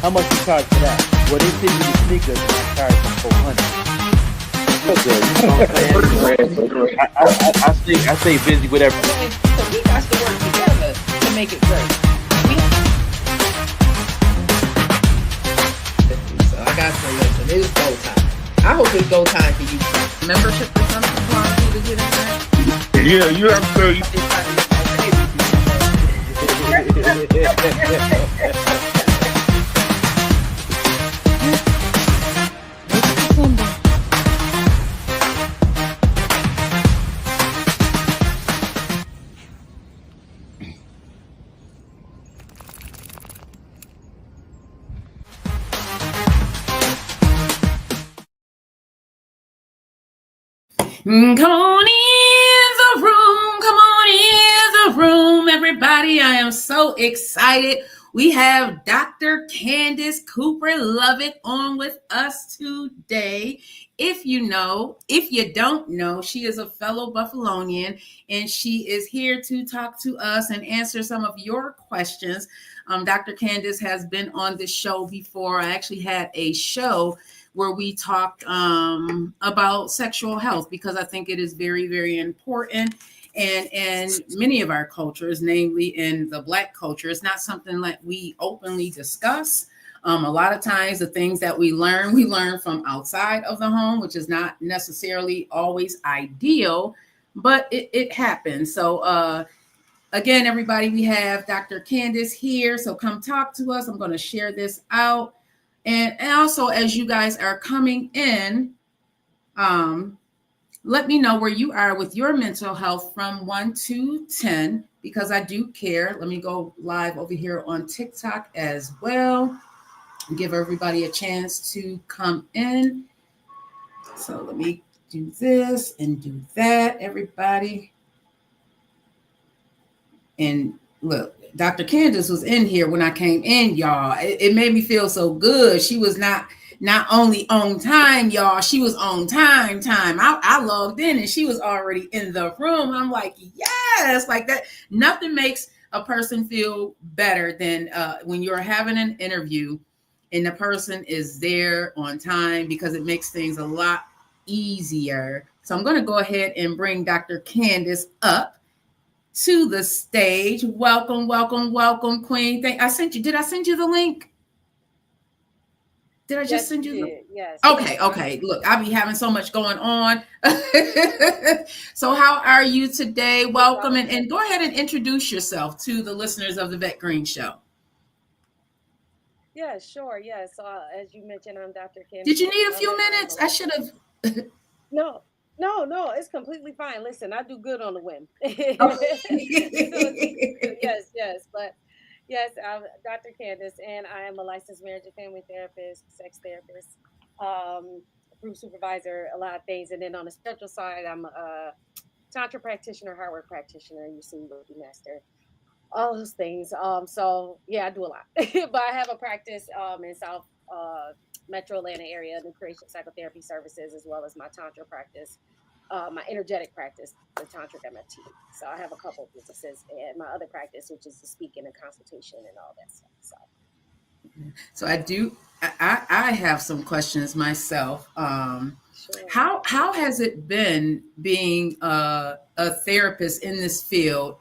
How much you charge for that? Well, they send you the sneakers and I charge them 400. Okay, you know what I'm saying? I stay busy with everything. Okay, so we got to work together to make it great. So I got to listen. It is go time. I hope it's go time for you. Membership or something for you to get in there? Yeah, you have to. Come on in the room. Come on in the room, everybody. I am so excited. We have Dr. Candace Cooper-Lovett on with us today. If you don't know, she is a fellow Buffalonian, and she is here to talk to us and answer some of your questions. Dr. Candace has been on this show before. I actually had a show where we talked about sexual health, because I think it is very, very important. And many of our cultures, namely in the Black culture, it's not something that we openly discuss. A lot of times the things that we learn from outside of the home, which is not necessarily always ideal, but it happens. So again, everybody, we have Dr. Candace here. So come talk to us. I'm going to share this out. And also, as you guys are coming in, let me know where you are with your mental health from 1 to 10, because I do care. Let me go live over here on TikTok as well. Give everybody a chance to come in. So let me do this and do that, everybody. And look, Dr. Candace was in here when I came in, y'all. It made me feel so good. She was not only on time, y'all, she was on time. I logged in and she was already in the room. I'm like, yes, like that. Nothing makes a person feel better than when you're having an interview and the person is there on time, because it makes things a lot easier. So I'm going to go ahead and bring Dr. Candace up to the stage. Welcome, Queen. Did I send you the link? Did I just send you? Yes. Okay. Look, I be having so much going on. So how are you today? Welcome, and go ahead and introduce yourself to the listeners of the Vet Green Show. Yeah, sure. Yeah. So as you mentioned, I'm Dr. Candace. Did you need a few minutes? I should have. No, it's completely fine. Listen, I do good on the whim. Oh. Yes. But yes, I'm Dr. Candace, and I am a licensed marriage and family therapist, sex therapist, group supervisor, a lot of things. And then on the spiritual side, I'm a Tantra practitioner, hard work practitioner, you see, Reiki master, all those things. So yeah, I do a lot. But I have a practice in South Metro Atlanta area, New Creation Psychotherapy Services, as well as my Tantra practice, my energetic practice, the Tantric MFT. So I have a couple of businesses, and my other practice, which is the speaking and consultation and all that stuff. So I have some questions myself. Sure. How has it been being a therapist in this field,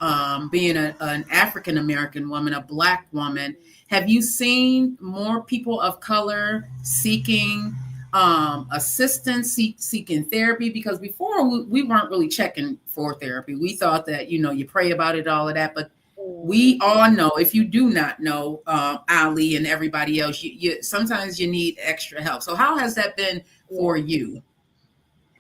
being an African American woman, a Black woman? Have you seen more people of color seeking assistance, seeking therapy? Because before we weren't really checking for therapy. We thought that, you pray about it, all of that. But we all know, if you do not know, Ali and everybody else, you sometimes you need extra help. So how has that been for you?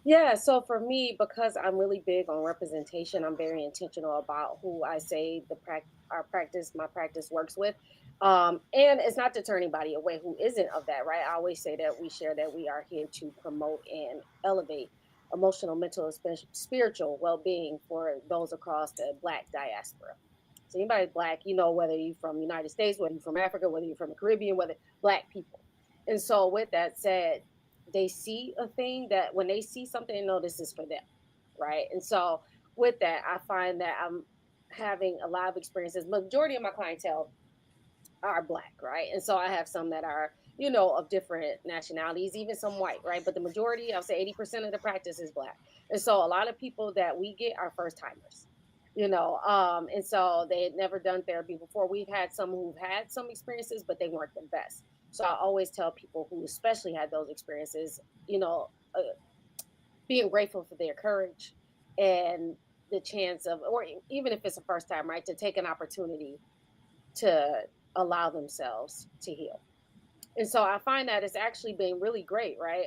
Yeah, so for me, because I'm really big on representation, I'm very intentional about who I say my practice works with. And it's not to turn anybody away who isn't of that, right? I always say that we share that we are here to promote and elevate emotional, mental, and spiritual well-being for those across the Black diaspora. So anybody Black, whether you're from the United States, whether you're from Africa, whether you're from the Caribbean, whether Black people. And so with that said, they see a thing that when they see something, they know this is for them, right? And so with that, I find that I'm having a lot of experiences. Majority of my clientele are Black, right? And so I have some that are, you know, of different nationalities, even some white, right? But the majority, I'll say 80% of the practice is Black. And so a lot of people that we get are first timers, you know, and so they had never done therapy before. We've had some who've had some experiences, but they weren't the best. So I always tell people who especially had those experiences, you know, being grateful for their courage and the chance of, or even if it's a first time, right, to take an opportunity to allow themselves to heal. And so I find that it's actually been really great, right?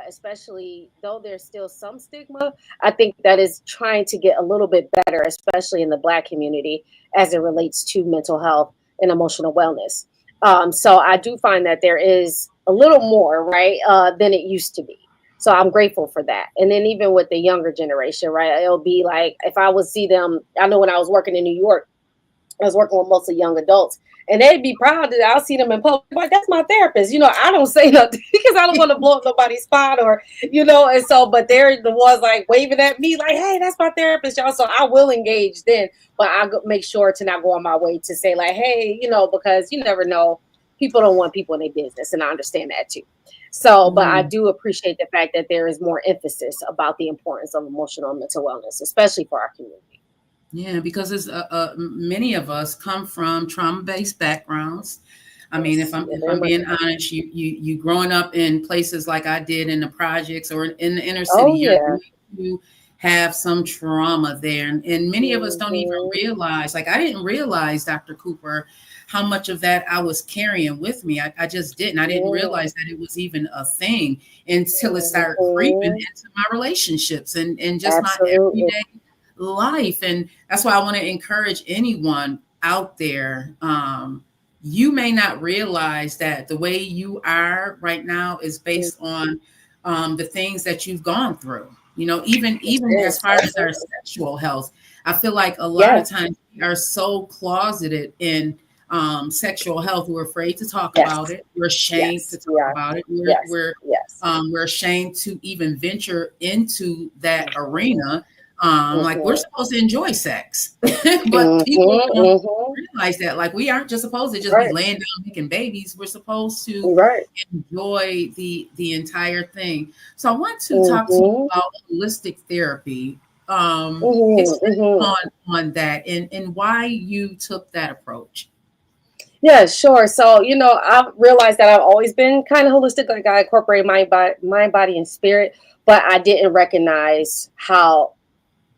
Especially though there's still some stigma, I think that is trying to get a little bit better, especially in the Black community, as it relates to mental health and emotional wellness. So I do find that there is a little more, right, than it used to be. So I'm grateful for that. And then even with the younger generation, right, it'll be like if I would see them, I know when I was working in New York, I was working with mostly young adults, and they'd be proud that I'll see them in public. Like, that's my therapist. You know, I don't say nothing because I don't want to blow up nobody's spot or, you know, and so, but they're the ones like waving at me like, hey, that's my therapist, y'all. So I will engage then, but I make sure to not go on my way to say like, hey, you know, because you never know. People don't want people in their business, and I understand that too. So, but I do appreciate the fact that there is more emphasis about the importance of emotional and mental wellness, especially for our community. Yeah, because it's many of us come from trauma-based backgrounds. I mean, if I'm being honest, you growing up in places like I did in the projects or in the inner city, you have some trauma there, and many of us don't even realize. Like I didn't realize, Dr. Cooper, how much of that I was carrying with me. I just didn't. I didn't realize that it was even a thing until it started creeping into my relationships and just my everyday life. And that's why I want to encourage anyone out there. You may not realize that the way you are right now is based on the things that you've gone through. You know, even as far as our sexual health, I feel like a lot of times we are so closeted in sexual health. We're afraid to talk about it. We're ashamed to talk about it. We're ashamed to even venture into that arena. Like we're supposed to enjoy sex, but people don't realize that. Like we aren't just supposed to just be laying down making babies. We're supposed to enjoy the entire thing. So I want to talk to you about holistic therapy. Expand on that and why you took that approach. Yeah, sure. So, you know, I've realized that I've always been kind of holistic. Like I incorporate mind, body, and spirit, but I didn't recognize how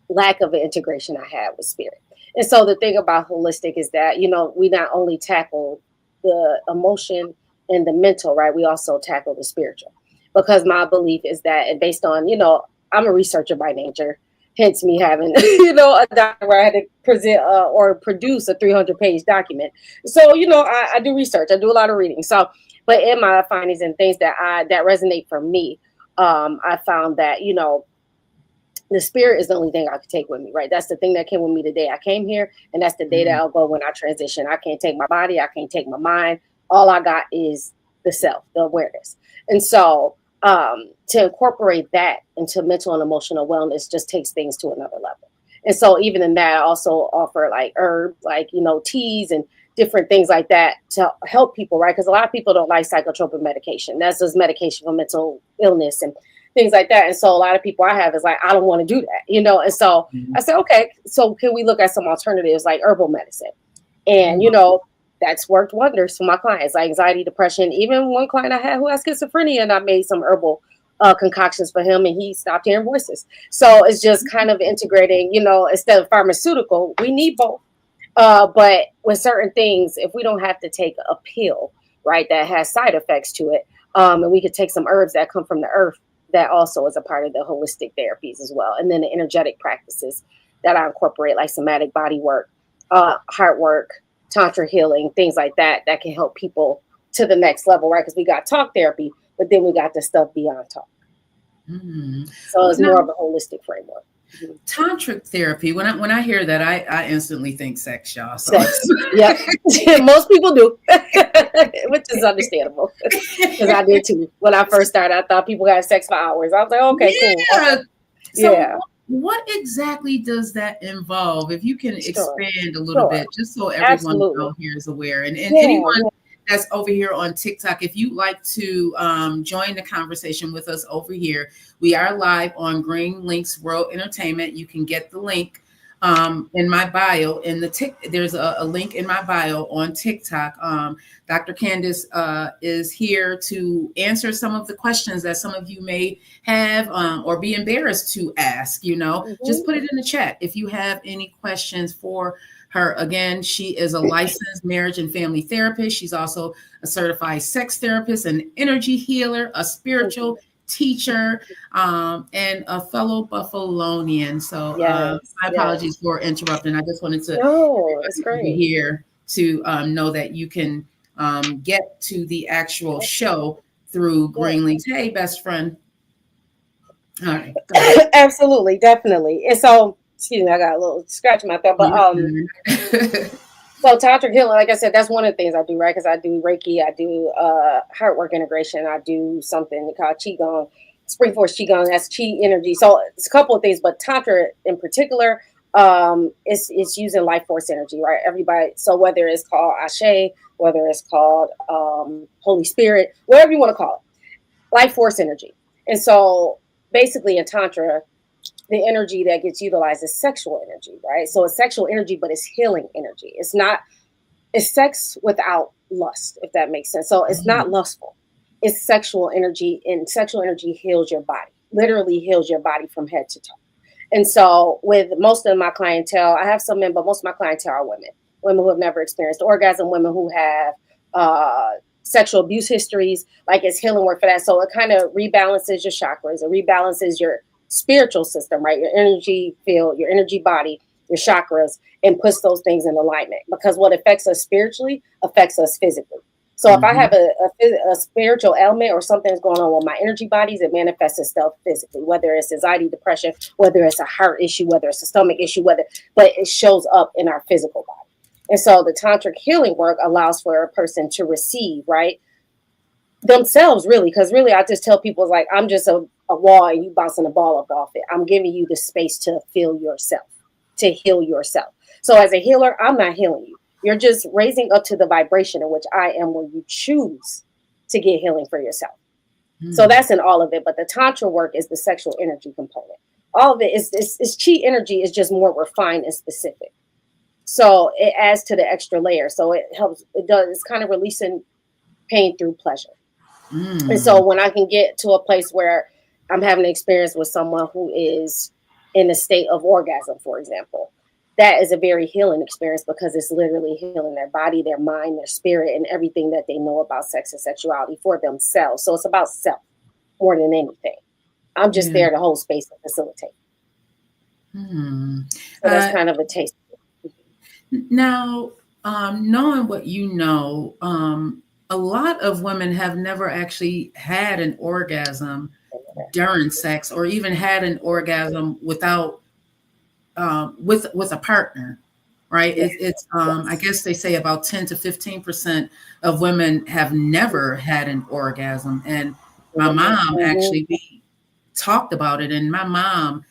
lack of an integration I had with spirit. And so the thing about holistic is that, you know, we not only tackle the emotion and the mental, right? We also tackle the spiritual, because my belief is that, and based on, you know, I'm a researcher by nature, hence me having, you know, a document where I had to present or produce a 300-page document. So, you know, I do research, I do a lot of reading. So, but in my findings and things that resonate for me, I found that, you know, the spirit is the only thing I could take with me, right? That's the thing that came with me the day I came here. And that's the day that I'll go when I transition. I can't take my body. I can't take my mind. All I got is the self, the awareness. And so to incorporate that into mental and emotional wellness just takes things to another level. And so even in that, I also offer like herbs, like, you know, teas and different things like that to help people, right? Because a lot of people don't like psychotropic medication. That's just medication for mental illness and things like that. And so a lot of people I have is like, I don't want to do that, you know? And so I said, okay, so can we look at some alternatives like herbal medicine? And, you know, that's worked wonders for my clients, like anxiety, depression. Even one client I had who has schizophrenia, and I made some herbal concoctions for him and he stopped hearing voices. So it's just kind of integrating, you know, instead of pharmaceutical, we need both. But with certain things, if we don't have to take a pill, right, that has side effects to it, and we could take some herbs that come from the earth, that also is a part of the holistic therapies as well. And then the energetic practices that I incorporate, like somatic body work, heart work, tantra healing, things like that, that can help people to the next level, right? Because we got talk therapy, but then we got the stuff beyond talk. So it's more of a holistic framework. Tantric therapy. When I hear that, I instantly think sex, y'all. So. Sex. Yep. Most people do, which is understandable because I did too. When I first started, I thought people had sex for hours. I was like, okay, cool. So what exactly does that involve? If you can Sure. expand a little bit, just so everyone Absolutely. out here is aware. And Yeah, anyone yeah. that's over here on TikTok, if you'd like to join the conversation with us over here, we are live on Green Links World Entertainment. You can get the link in my bio. There's a link in my bio on TikTok. Dr. Candace is here to answer some of the questions that some of you may have or be embarrassed to ask. Just put it in the chat if you have any questions for her. Again, she is a licensed marriage and family therapist. She's also a certified sex therapist, an energy healer, a spiritual teacher, and a fellow Buffalonian. So Yes, my yes. apologies for interrupting. I just wanted to No, it's everybody great. here to know that you can get to the actual show through Green Links. Hey, best friend. All right. Go ahead. Absolutely, definitely. And so, excuse me, I got a little scratch in my throat, but so tantric healing, like I said, that's one of the things I do, right? Because I do Reiki, I do heart work integration, I do something called Qigong, Spring Force Qigong, that's Qi energy. So it's a couple of things, but tantra in particular, it's using life force energy, right? Everybody, so whether it's called Ashe, whether it's called Holy Spirit, whatever you want to call it, life force energy. And so basically in tantra, the energy that gets utilized is sexual energy, right? So it's sexual energy, but it's healing energy. It's sex without lust, if that makes sense. So it's not lustful. It's sexual energy, and sexual energy heals your body, literally heals your body from head to toe. And so with most of my clientele, I have some men, but most of my clientele are women who have never experienced orgasm, women who have sexual abuse histories, like it's healing work for that. So it kind of rebalances your chakras, it rebalances your spiritual system, right? Your energy field, your energy body, your chakras, and puts those things in alignment. Because what affects us spiritually affects us physically. So if I have a spiritual ailment or something's going on with my energy bodies, it manifests itself physically, whether it's anxiety, depression, whether it's a heart issue, whether it's a stomach issue, but it shows up in our physical body. And so the tantric healing work allows for a person to receive, right, themselves, really, because really I just tell people, it's like, I'm just a wall and you bouncing a ball up off it. I'm giving you the space to feel yourself, to heal yourself. So as a healer, I'm not healing you. You're just raising up to the vibration in which I am when you choose to get healing for yourself. So that's in all of it. But the tantra work is the sexual energy component. All of it is chi energy is just more refined and specific. So it adds to the extra layer. So it helps, it's kind of releasing pain through pleasure. And so when I can get to a place where I'm having an experience with someone who is in a state of orgasm, for example, that is a very healing experience because it's literally healing their body, their mind, their spirit, and everything that they know about sex and sexuality for themselves. So it's about self more than anything. I'm just there to hold space and facilitate. So that's kind of a taste. Now, knowing what you know, a lot of women have never actually had an orgasm during sex, or even had an orgasm without with a partner, right? It's I guess they say about 10 to 15% of women have never had an orgasm. And my mom actually, we talked about it, and my mom,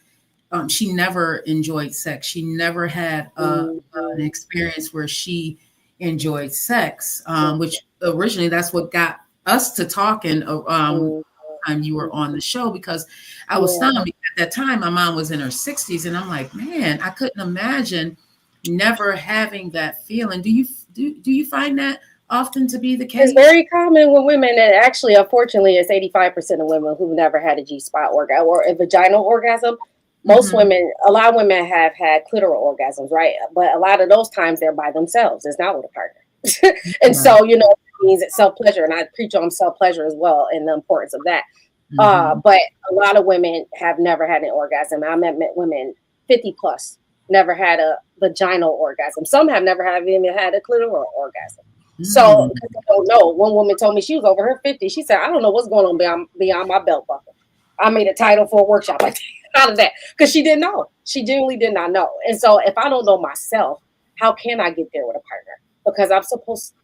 she never enjoyed sex. She never had an experience where she enjoyed sex, which originally that's what got us to talking time you were on the show, because I was stunned. At that time my mom was in her 60s, and I'm like, man, I couldn't imagine never having that feeling. Do you find that often to be the case? It's very common with women, and actually, unfortunately, it's 85% of women who've never had a G-spot orgasm or a vaginal orgasm. Most women, a lot of women have had clitoral orgasms, right? But a lot of those times they're by themselves. It's not with a partner. And so, it means it's self-pleasure. And I preach on self-pleasure as well and the importance of that. But a lot of women have never had an orgasm. I met women 50 plus, never had a vaginal orgasm. Some have never even had a clitoral orgasm. So I don't know. One woman told me she was over her 50. She said, I don't know what's going on beyond my belt buckle. I made a title for a workshop out of that because she didn't know. She genuinely did not know. And so if I don't know myself, how can I get there with a partner? Because I'm supposed,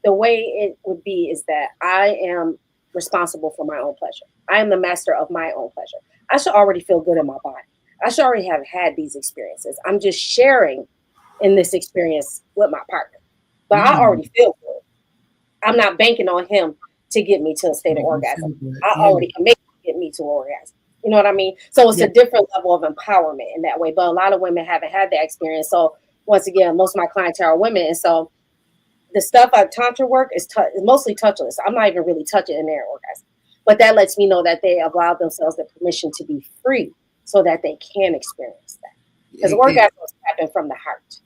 the way it would be is that I am responsible for my own pleasure. I am the master of my own pleasure. I should already feel good in my body. I should already have had these experiences. I'm just sharing in this experience with my partner. But I already feel good. I'm not banking on him to get me to a state of orgasm. I already can make him get me to orgasm. You know what I mean? So it's a different level of empowerment in that way. But a lot of women haven't had that experience. So once again, most of my clientele are women. And so the stuff I Tantra work is mostly touchless. I'm not even really touching in their orgasm. But that lets me know that they allow themselves the permission to be free so that they can experience that. Because orgasms happen from the heart.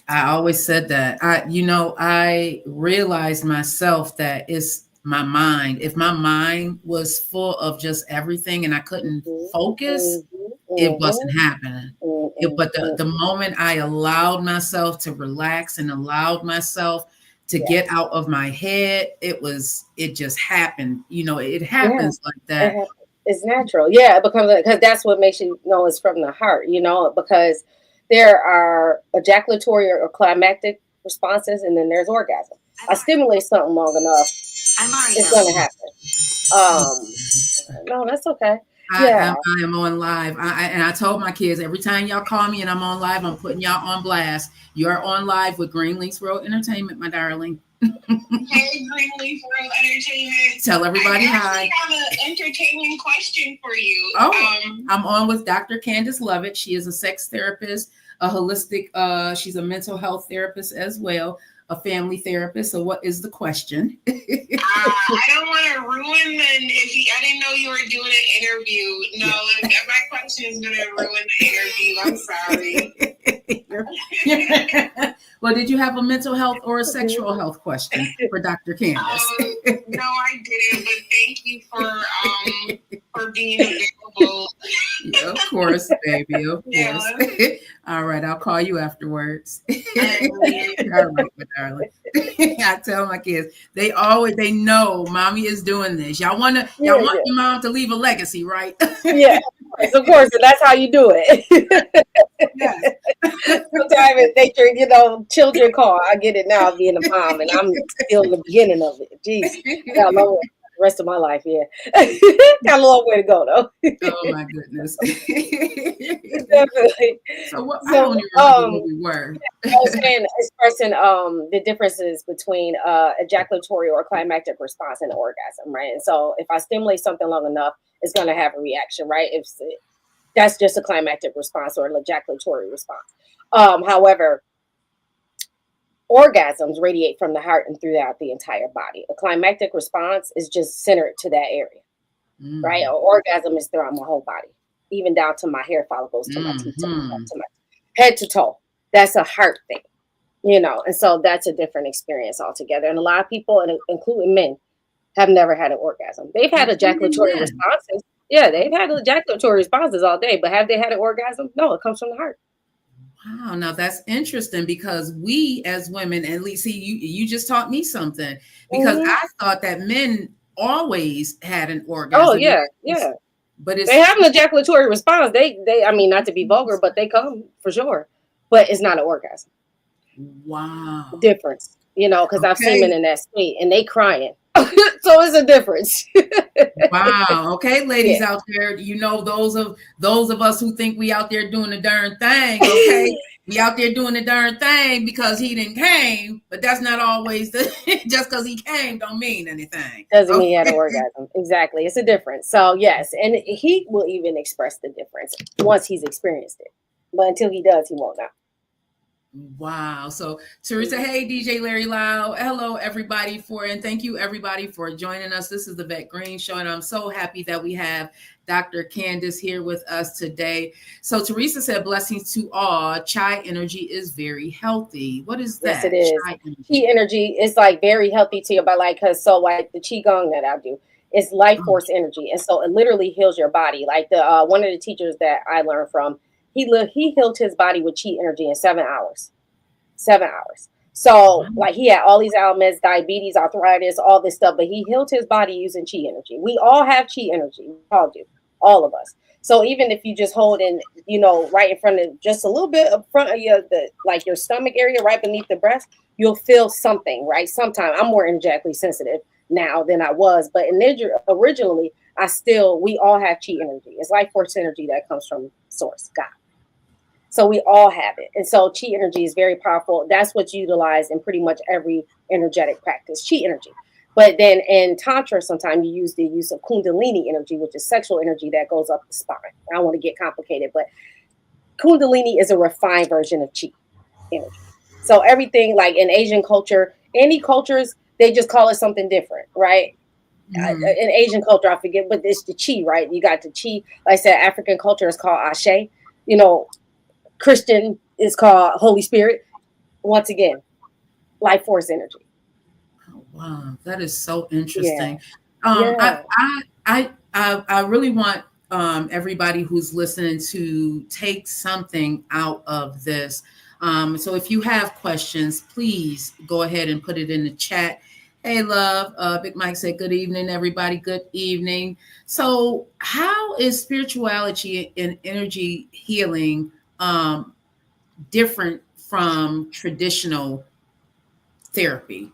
I always said that. I realized myself that it's my mind. If my mind was full of just everything and I couldn't focus, it wasn't happening. But the moment I allowed myself to relax and allowed myself to get out of my head, it just happened. It happens like that. It's natural. Yeah, it becomes, because that's what makes you know it's from the heart, because there are ejaculatory or climactic responses, and then there's orgasm. I stimulate something long enough, it's going to happen. No, that's okay. I am on live. I told my kids, every time y'all call me and I'm on live, I'm putting y'all on blast. You're on live with Green Links World Entertainment, my darling. Hey, Green Leaf World Entertainment. Tell everybody hi. I have an entertaining question for you. I'm on with Dr. Candace Lovett. She is a sex therapist, a holistic, she's a mental health therapist as well, a family therapist. So what is the question? I don't want to ruin I didn't know you were doing an interview. No, my question is going to ruin the interview. I'm sorry. Well, did you have a mental health or a sexual health question for Dr. Candace? No, I didn't, but thank you for being available. Yeah, of course, baby, of course. All right, I'll call you afterwards. All right, my darling. I tell my kids, they know mommy is doing this. Y'all want your mom to leave a legacy, right? Yeah, of course, and that's how you do it. Yes. Sometimes children call. I get it now, being a mom, and I'm still in the beginning of it. Jeez, got a long way, the rest of my life, got a long way to go, though. Oh my goodness. Definitely. So I don't even remember where we were. I was saying, expressing the differences between ejaculatory or climactic response and orgasm, right? And so if I stimulate something long enough, it's going to have a reaction, right? That's just a climactic response or an ejaculatory response. However, orgasms radiate from the heart and throughout the entire body. A climactic response is just centered to that area, right? An orgasm is throughout my whole body, even down to my hair follicles, to my teeth, to my head to toe. That's a heart thing, and so that's a different experience altogether. And a lot of people, including men, have never had an orgasm. They've had ejaculatory responses. Yeah, they've had ejaculatory responses all day, but have they had an orgasm? No, it comes from the heart. Wow, now that's interesting, because we as women, at least you just taught me something, because I thought that men always had an orgasm. Oh yeah. But they have an ejaculatory response. They I mean, not to be vulgar, but they come for sure. But it's not an orgasm. Wow. Difference, because I've seen men in that state and they crying. So it's a difference. Wow. Okay, ladies out there, those of us who think we out there doing the darn thing. Okay, we out there doing the darn thing because he didn't came, but that's not always just because he came don't mean anything. Doesn't mean he had an orgasm. Exactly, it's a difference. So yes, and he will even express the difference once he's experienced it. But until he does, he won't know. Wow. So Teresa, hey, DJ Larry Lau. Hello, everybody, and thank you, everybody, for joining us. This is the Vet Green Show, and I'm so happy that we have Dr. Candace here with us today. So Teresa said, blessings to all. Chai energy is very healthy. What is that? Yes, it is. Chi energy is like very healthy to your body, because like the Qigong that I do, it's life force energy. And so it literally heals your body. Like one of the teachers that I learned from, he healed his body with chi energy in 7 hours. 7 hours. So like he had all these ailments, diabetes, arthritis, all this stuff, but he healed his body using chi energy. We all have chi energy. We all do. All of us. So even if you just hold in, right in front of, just a little bit up front of your stomach area, right beneath the breast, you'll feel something, right? Sometimes I'm more energetically sensitive. now than I was. But originally, we all have chi energy. It's life force energy that comes from source, God. So we all have it. And so chi energy is very powerful. That's what's utilized in pretty much every energetic practice, chi energy. But then in Tantra, sometimes you use the use of Kundalini energy, which is sexual energy that goes up the spine. I don't want to get complicated, but Kundalini is a refined version of chi energy. So everything like in Asian culture, any cultures, they just call it something different, right? In Asian culture, I forget, but it's the chi, right? You got the chi. Like I said, African culture is called Ashe. You know, Christian is called Holy Spirit. Once again, life force energy. Oh, wow, that is so interesting. Yeah. I really want everybody who's listening to take something out of this. So if you have questions, please go ahead and put it in the chat. Hey, love. Big Mike said, good evening, everybody. Good evening. So how is spirituality and energy healing different from traditional therapy?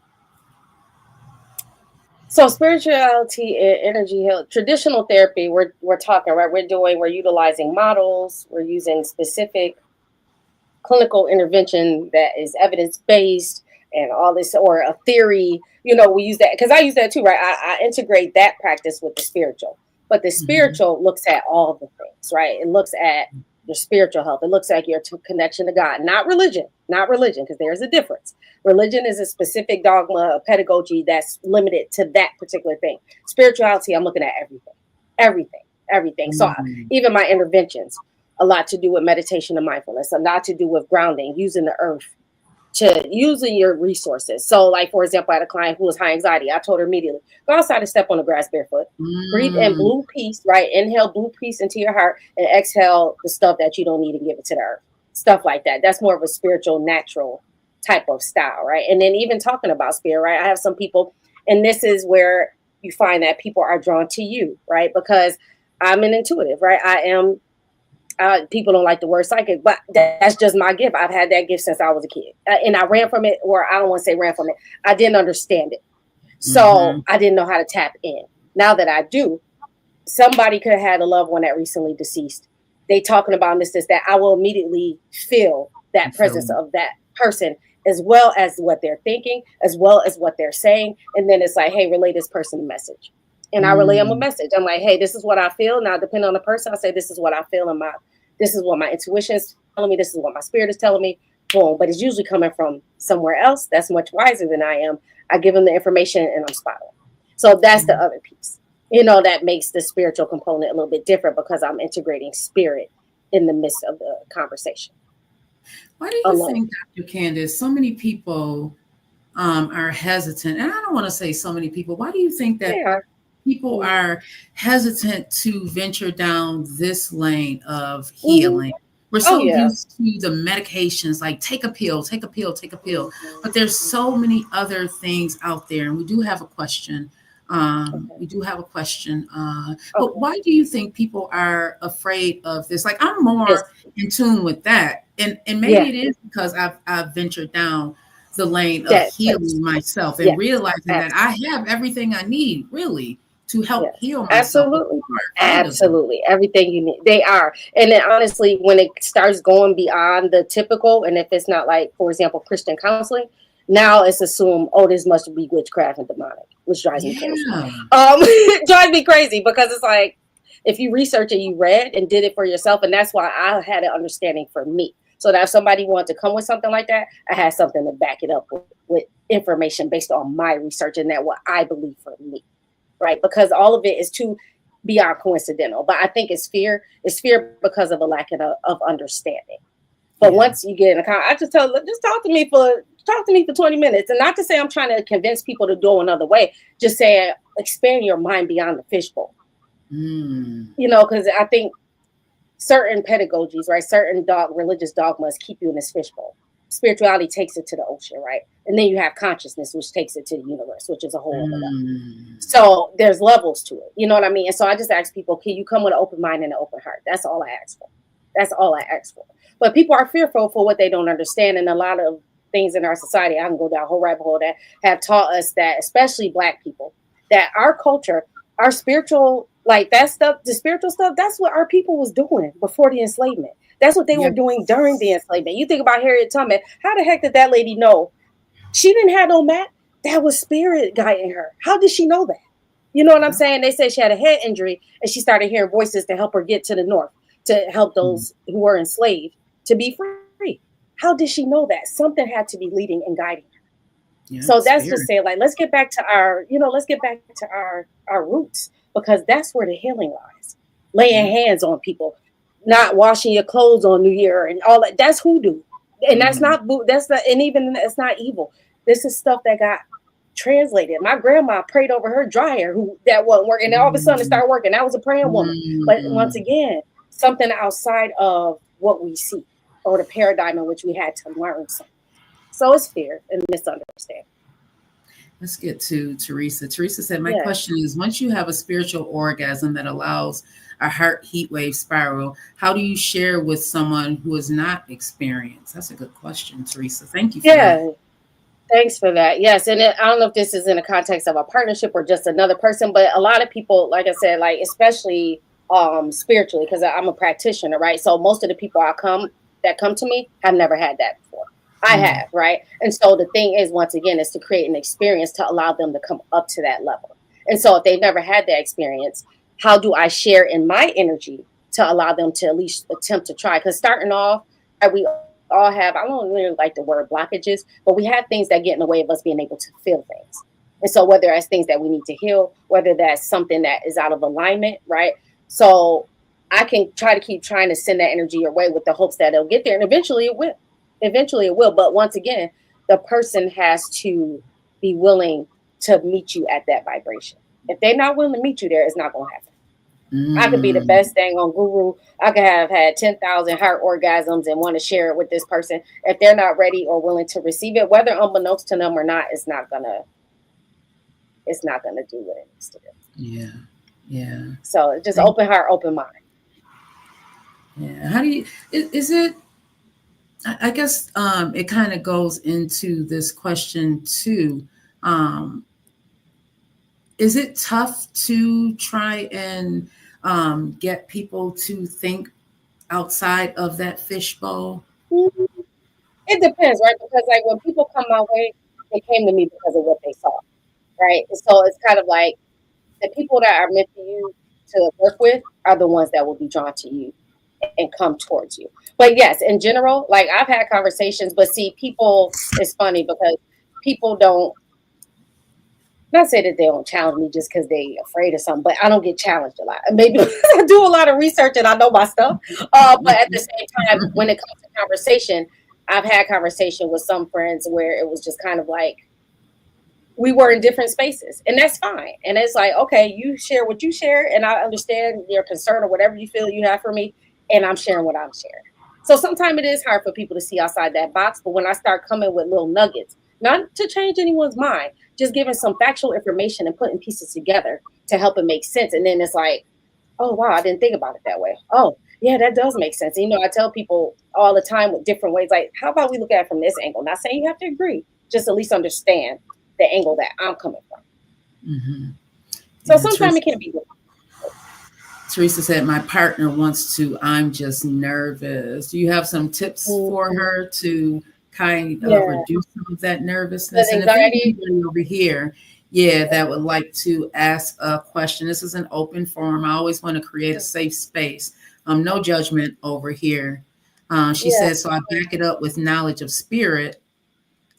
So spirituality and energy health, traditional therapy, we're talking, right? We're utilizing models, we're using specific clinical intervention that is evidence-based and all this, or a theory, we use that because I use that too, right? I integrate that practice with the spiritual, but the spiritual looks at all the things, right? It looks at your spiritual health. It looks like your connection to God, not religion, because there's a difference. Religion is a specific dogma, a pedagogy that's limited to that particular thing. Spirituality, I'm looking at everything. So even my interventions, a lot to do with meditation and mindfulness, a lot to do with grounding, using the earth, to using your resources. So like, for example, I had a client who was high anxiety. I told her immediately, go outside and step on the grass barefoot, breathe in blue peace, right? Inhale blue peace into your heart and exhale the stuff that you don't need and give it to the earth. Stuff like that. That's more of a spiritual, natural type of style, right? And then even talking about spirit, right? I have some people, and this is where you find that people are drawn to you, right? Because I'm an intuitive, right? I am. People don't like the word psychic, but that's just my gift. I've had that gift since I was a kid, and I ran from it, or I don't want to say ran from it. I didn't understand it, so I didn't know how to tap in. Now that I do, somebody could have had a loved one that recently deceased. They talking about this, that. I will immediately feel that presence of that person, as well as what they're thinking, as well as what they're saying, and then it's like, hey, relay this person a message. And I relay them a message. I'm like, hey, this is what I feel. Now, depending on the person, I say, this is what I feel. And this is what my intuition is telling me. This is what my spirit is telling me. Boom. But it's usually coming from somewhere else that's much wiser than I am. I give them the information and I'm spot on. So that's the other piece, that makes the spiritual component a little bit different because I'm integrating spirit in the midst of the conversation. Why do you think, Dr. Candace, so many people are hesitant? And I don't want to say so many people. Why do you think that people are hesitant to venture down this lane of healing? We're so used to the medications, like take a pill. But there's so many other things out there. And we do have a question. But why do you think people are afraid of this? Like, I'm more in tune with that. And maybe it is because I've ventured down the lane of healing myself and realizing that I have everything I need, really, to help heal myself. Absolutely. Everything you need. They are. And then honestly, when it starts going beyond the typical, and if it's not like, for example, Christian counseling, now it's assumed, this must be witchcraft and demonic, which drives me crazy. It drives me crazy because it's like, if you research and you read and did it for yourself, and that's why I had an understanding for me. So that if somebody wanted to come with something like that, I had something to back it up with information based on my research and that what I believe for me. Right, because all of it is too beyond coincidental. But I think it's fear. It's fear because of a lack of understanding. But once you get in a conversation, I just tell them, just talk to me for 20 minutes. And not to say I'm trying to convince people to go another way. Just saying, expand your mind beyond the fishbowl. Because I think certain pedagogies, right, certain religious dogmas keep you in this fishbowl. Spirituality takes it to the ocean, right? And then you have consciousness, which takes it to the universe, which is a whole other level. So there's levels to it. You know what I mean? And so I just ask people, can you come with an open mind and an open heart? That's all I ask for. But people are fearful for what they don't understand. And a lot of things in our society, I can go down a whole rabbit hole, that have taught us that, especially Black people, that our culture, our spiritual, like that stuff, the spiritual stuff, that's what our people was doing before the enslavement. That's what they were doing during the enslavement. You think about Harriet Tubman. How the heck did that lady know? She didn't have no map. That was spirit guiding her. How did she know that? You know what I'm saying? They said she had a head injury and she started hearing voices to help her get to the north, to help those who were enslaved to be free. How did she know that? Something had to be leading and guiding her. Yeah, so that's spirit. Just saying, like, let's get back to our roots, because that's where the healing lies. Laying hands on people, not washing your clothes on New Year and all that. That's hoodoo. And that's not, and even it's not evil. This is stuff that got translated. My grandma prayed over her dryer that wasn't working. And all of a sudden it started working. That was a praying woman. But once again, something outside of what we see or the paradigm in which we had to learn something. So it's fear and misunderstanding. Let's get to Teresa. Teresa said, my question is, once you have a spiritual orgasm that allows a heart heat wave spiral, how do you share with someone who has not experienced? That's a good question, Teresa. Thank you for that. Thanks for that. Yes. And I don't know if this is in the context of a partnership or just another person, but a lot of people, like I said, like especially spiritually, because I'm a practitioner, right? So most of the people that come to me have never had that before. I have, right? And so the thing is, once again, is to create an experience to allow them to come up to that level. And so if they've never had that experience, how do I share in my energy to allow them to at least attempt to try? Because starting off, we all have, I don't really like the word blockages, but we have things that get in the way of us being able to feel things. And so whether that's things that we need to heal, whether that's something that is out of alignment, right? So I can try to keep trying to send that energy your way with the hopes that it'll get there. And eventually it will. But once again, the person has to be willing to meet you at that vibration. If they're not willing to meet you there, it's not going to happen. I could be the best thing on Guru. I could have had 10,000 heart orgasms and want to share it with this person. If they're not ready or willing to receive it, whether unbeknownst to them or not, it's not gonna do what it needs to do. Yeah. So just open heart, open mind. Yeah. How do you? Is it? I guess it kind of goes into this question too. Is it tough to try and get people to think outside of that fishbowl? It depends, right? Because like when people come my way, they came to me because of what they saw, right? And so it's kind of like the people that are meant for you to work with are the ones that will be drawn to you and come towards you. But yes, in general, like I've had conversations, but see, people, it's funny because people don't, not say that they don't challenge me just because they afraid of something, but I don't get challenged a lot. Maybe I do a lot of research and I know my stuff. But at the same time, when it comes to conversation, I've had conversation with some friends where it was just kind of like, we were in different spaces, and that's fine. And it's like, okay, you share what you share, and I understand your concern or whatever you feel you have for me, and I'm sharing what I'm sharing. So sometimes it is hard for people to see outside that box, but when I start coming with little nuggets, not to change anyone's mind, just giving some factual information and putting pieces together to help it make sense. And then it's like, oh, wow, I didn't think about it that way. Oh, yeah, that does make sense. And, I tell people all the time with different ways, like, how about we look at it from this angle? Not saying you have to agree, just at least understand the angle that I'm coming from. Mm-hmm. So sometimes it can be good. Teresa said, my partner wants to, I'm just nervous. Do you have some tips for her to kind of reduce some of that nervousness? The and anxiety. If anybody over here, that would like to ask a question. This is an open forum. I always want to create a safe space. No judgment over here. She says, so I back it up with knowledge of spirit,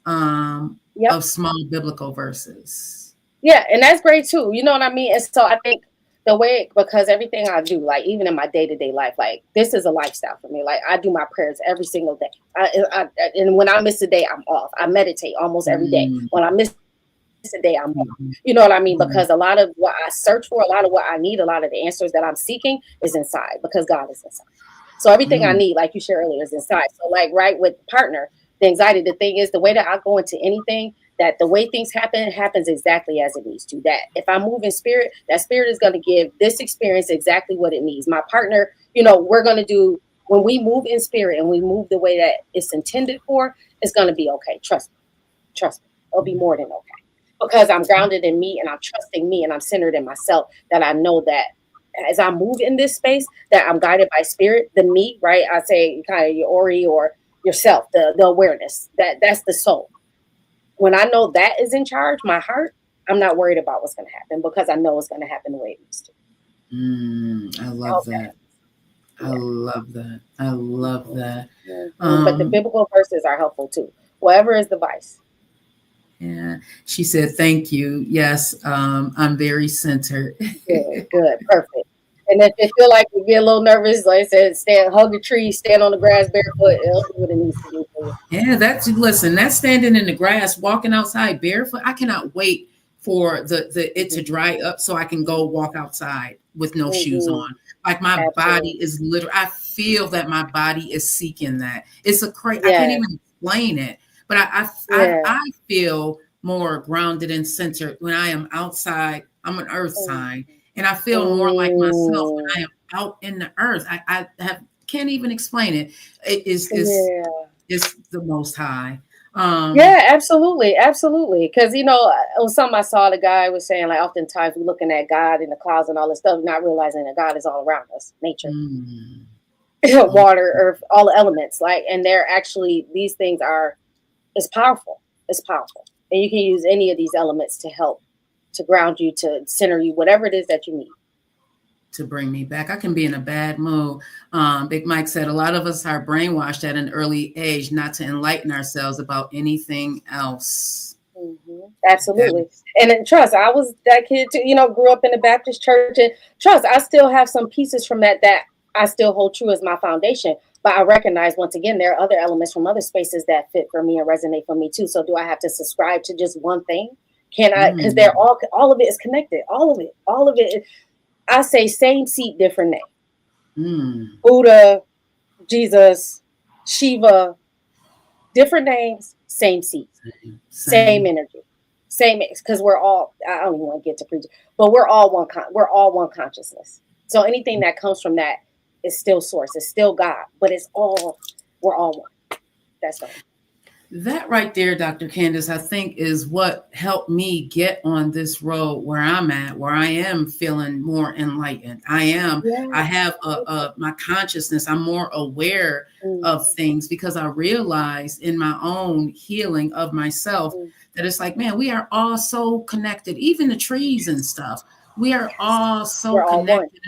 of small biblical verses. Yeah, and that's great too. You know what I mean? And so I think the way, because everything I do, like even in my day-to-day life, like this is a lifestyle for me. Like I do my prayers every single day. And when I miss a day, I'm off. I meditate almost every day. When I miss a day, I'm off. You know what I mean? Because a lot of what I search for, a lot of what I need, a lot of the answers that I'm seeking is inside, because God is inside. So everything I need, like you shared earlier, is inside. So like right with partner, the anxiety, the thing is, the way that I go into anything, that the way things happen, it happens exactly as it needs to. That if I move in spirit, that spirit is going to give this experience exactly what it needs. My partner, we're going to do, when we move in spirit and we move the way that it's intended for, it's going to be okay. Trust me. It'll be more than okay. because I'm grounded in me and I'm trusting me and I'm centered in myself, that I know that as I move in this space, that I'm guided by spirit, the me, right? I say kind of your Ori or yourself, the awareness, that's the soul. When I know that is in charge, my heart, I'm not worried about what's going to happen because I know it's going to happen the way it needs to. I love that. I love that. I love that. But the biblical verses are helpful too. Whatever is the vice. Yeah. She said, thank you. Yes. I'm very centered. Good. Perfect. And if you feel like you get a little nervous, like I said, hug a tree, stand on the grass barefoot, it'll do what it needs to do for you. Yeah, that's standing in the grass, walking outside barefoot. I cannot wait for it to dry up so I can go walk outside with no shoes on. Like my body is literally, I feel that my body is seeking that. It's a crazy, I can't even explain it, but I feel more grounded and centered when I am outside. I'm an earth sign, and I feel more like myself when I am out in the earth. I can't even explain it. It is the Most High. Absolutely. Because it was something I saw, the guy was saying, like, oftentimes we're looking at God in the clouds and all this stuff, not realizing that God is all around us, nature, water, earth, all the elements, like, and they're actually, these things it's powerful. It's powerful. And you can use any of these elements to help, to ground you, to center you, whatever it is that you need. To bring me back. I can be in a bad mood. Big Mike said, a lot of us are brainwashed at an early age not to enlighten ourselves about anything else. Absolutely. And then trust, I was that kid too, grew up in the Baptist church, and trust, I still have some pieces from that I still hold true as my foundation. But I recognize, once again, there are other elements from other spaces that fit for me and resonate for me too. So do I have to subscribe to just one thing? Can I? Because they're all of it is connected. All of it. I say same seat, different name. Buddha, Jesus, Shiva, different names, same seat, same energy, same. Because we're all. I don't even want to get to preach, but we're all one. We're all one consciousness. So anything that comes from that is still source. It's still God, but we're all one. That's all. That right there, Dr. Candace, I think is what helped me get on this road where I'm at, where I am feeling more enlightened. I have my consciousness. I'm more aware of things because I realized in my own healing of myself that it's like, man, we are all so connected, even the trees and stuff. We are all so connected.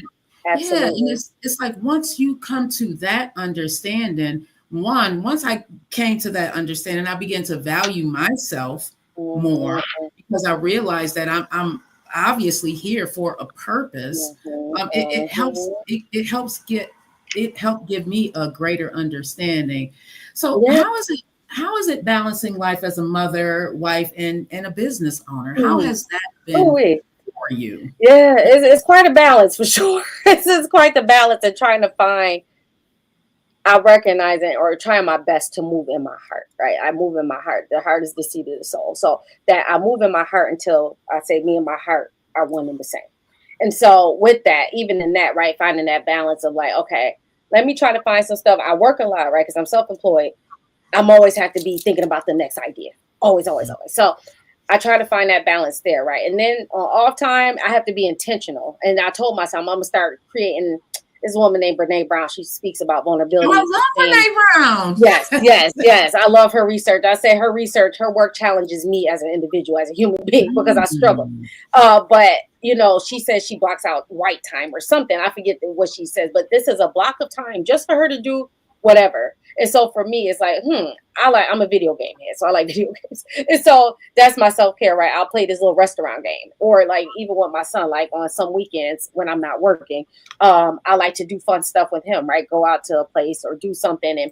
Yeah, and it's like once you come to that understanding, once I came to that understanding, I began to value myself more because I realized that I'm obviously here for a purpose. It helped give me a greater understanding. So how is it balancing life as a mother, wife, and a business owner? How has that been for you? Yeah, it's quite a balance for sure. It's quite the balance of trying to find. I recognize it, or trying my best to move in my heart, right? I move in my heart. The heart is the seat of the soul. So that I move in my heart until I say me and my heart are one and the same. And so with that, even in that, right, finding that balance of like, okay, let me try to find some stuff. I work a lot, right? Because I'm self-employed. I'm always have to be thinking about the next idea. Always. So I try to find that balance there, right? And then on off time, I have to be intentional. And I told myself I'm going to start creating. This woman named Brene Brown, she speaks about vulnerability. I love Brene Brown. Yes. I love her research. I say her work challenges me as an individual, as a human being, because I struggle. But, she says she blocks out white time or something. I forget what she says, but this is a block of time just for her to do whatever. And so for me, it's like, I'm a video game head, so I like video games. And so that's my self-care, right? I'll play this little restaurant game, or like even with my son, like on some weekends when I'm not working, I like to do fun stuff with him, right? Go out to a place or do something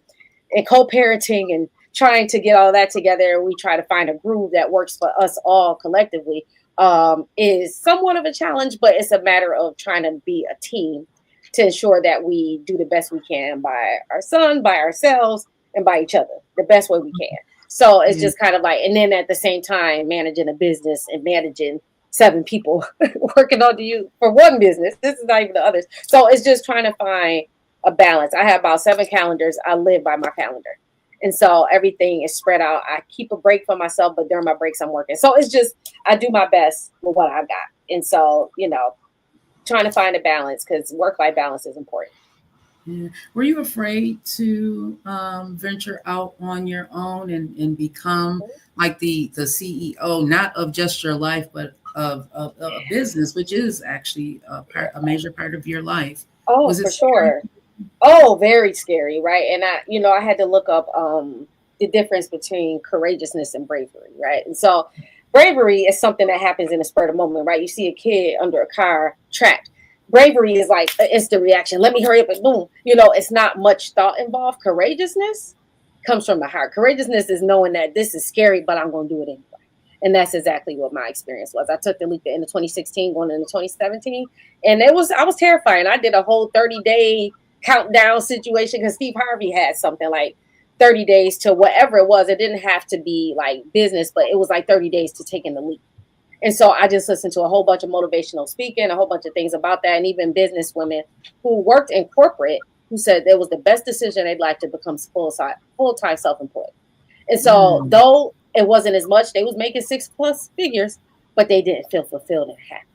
and co-parenting and trying to get all that together. We try to find a groove that works for us all collectively is somewhat of a challenge, but it's a matter of trying to be a team to ensure that we do the best we can by our son, by ourselves, and by each other, the best way we can. So it's just kind of like, and then at the same time, managing a business and managing 7 people working under you for one business. This is not even the others. So it's just trying to find a balance. I have about 7 calendars. I live by my calendar. And so everything is spread out. I keep a break for myself, but during my breaks, I'm working. So it's just, I do my best with what I got. And so, trying to find a balance, because work-life balance is important. Yeah. Were you afraid to venture out on your own and become like the CEO, not of just your life, but of a business, which is actually a major part of your life? Oh, Was it for scary? sure. Oh, very scary, right? And I had to look up the difference between courageousness and bravery, right? And so bravery is something that happens in a spur of the moment, right? You see a kid under a car trapped. Bravery is like an instant reaction. Let me hurry up and boom. It's not much thought involved. Courageousness comes from the heart. Courageousness is knowing that this is scary, but I'm going to do it anyway. And that's exactly what my experience was. I took the leap in 2016, going into 2017, and I was terrified. I did a whole 30-day countdown situation because Steve Harvey had something like 30 days to whatever it was. It didn't have to be like business, but it was like 30 days to taking the leap. And so I just listened to a whole bunch of motivational speaking, a whole bunch of things about that, and even business women who worked in corporate who said it was the best decision they'd like to become full-time self-employed. And so though it wasn't as much, they was making 6+ figures, but they didn't feel fulfilled and happy.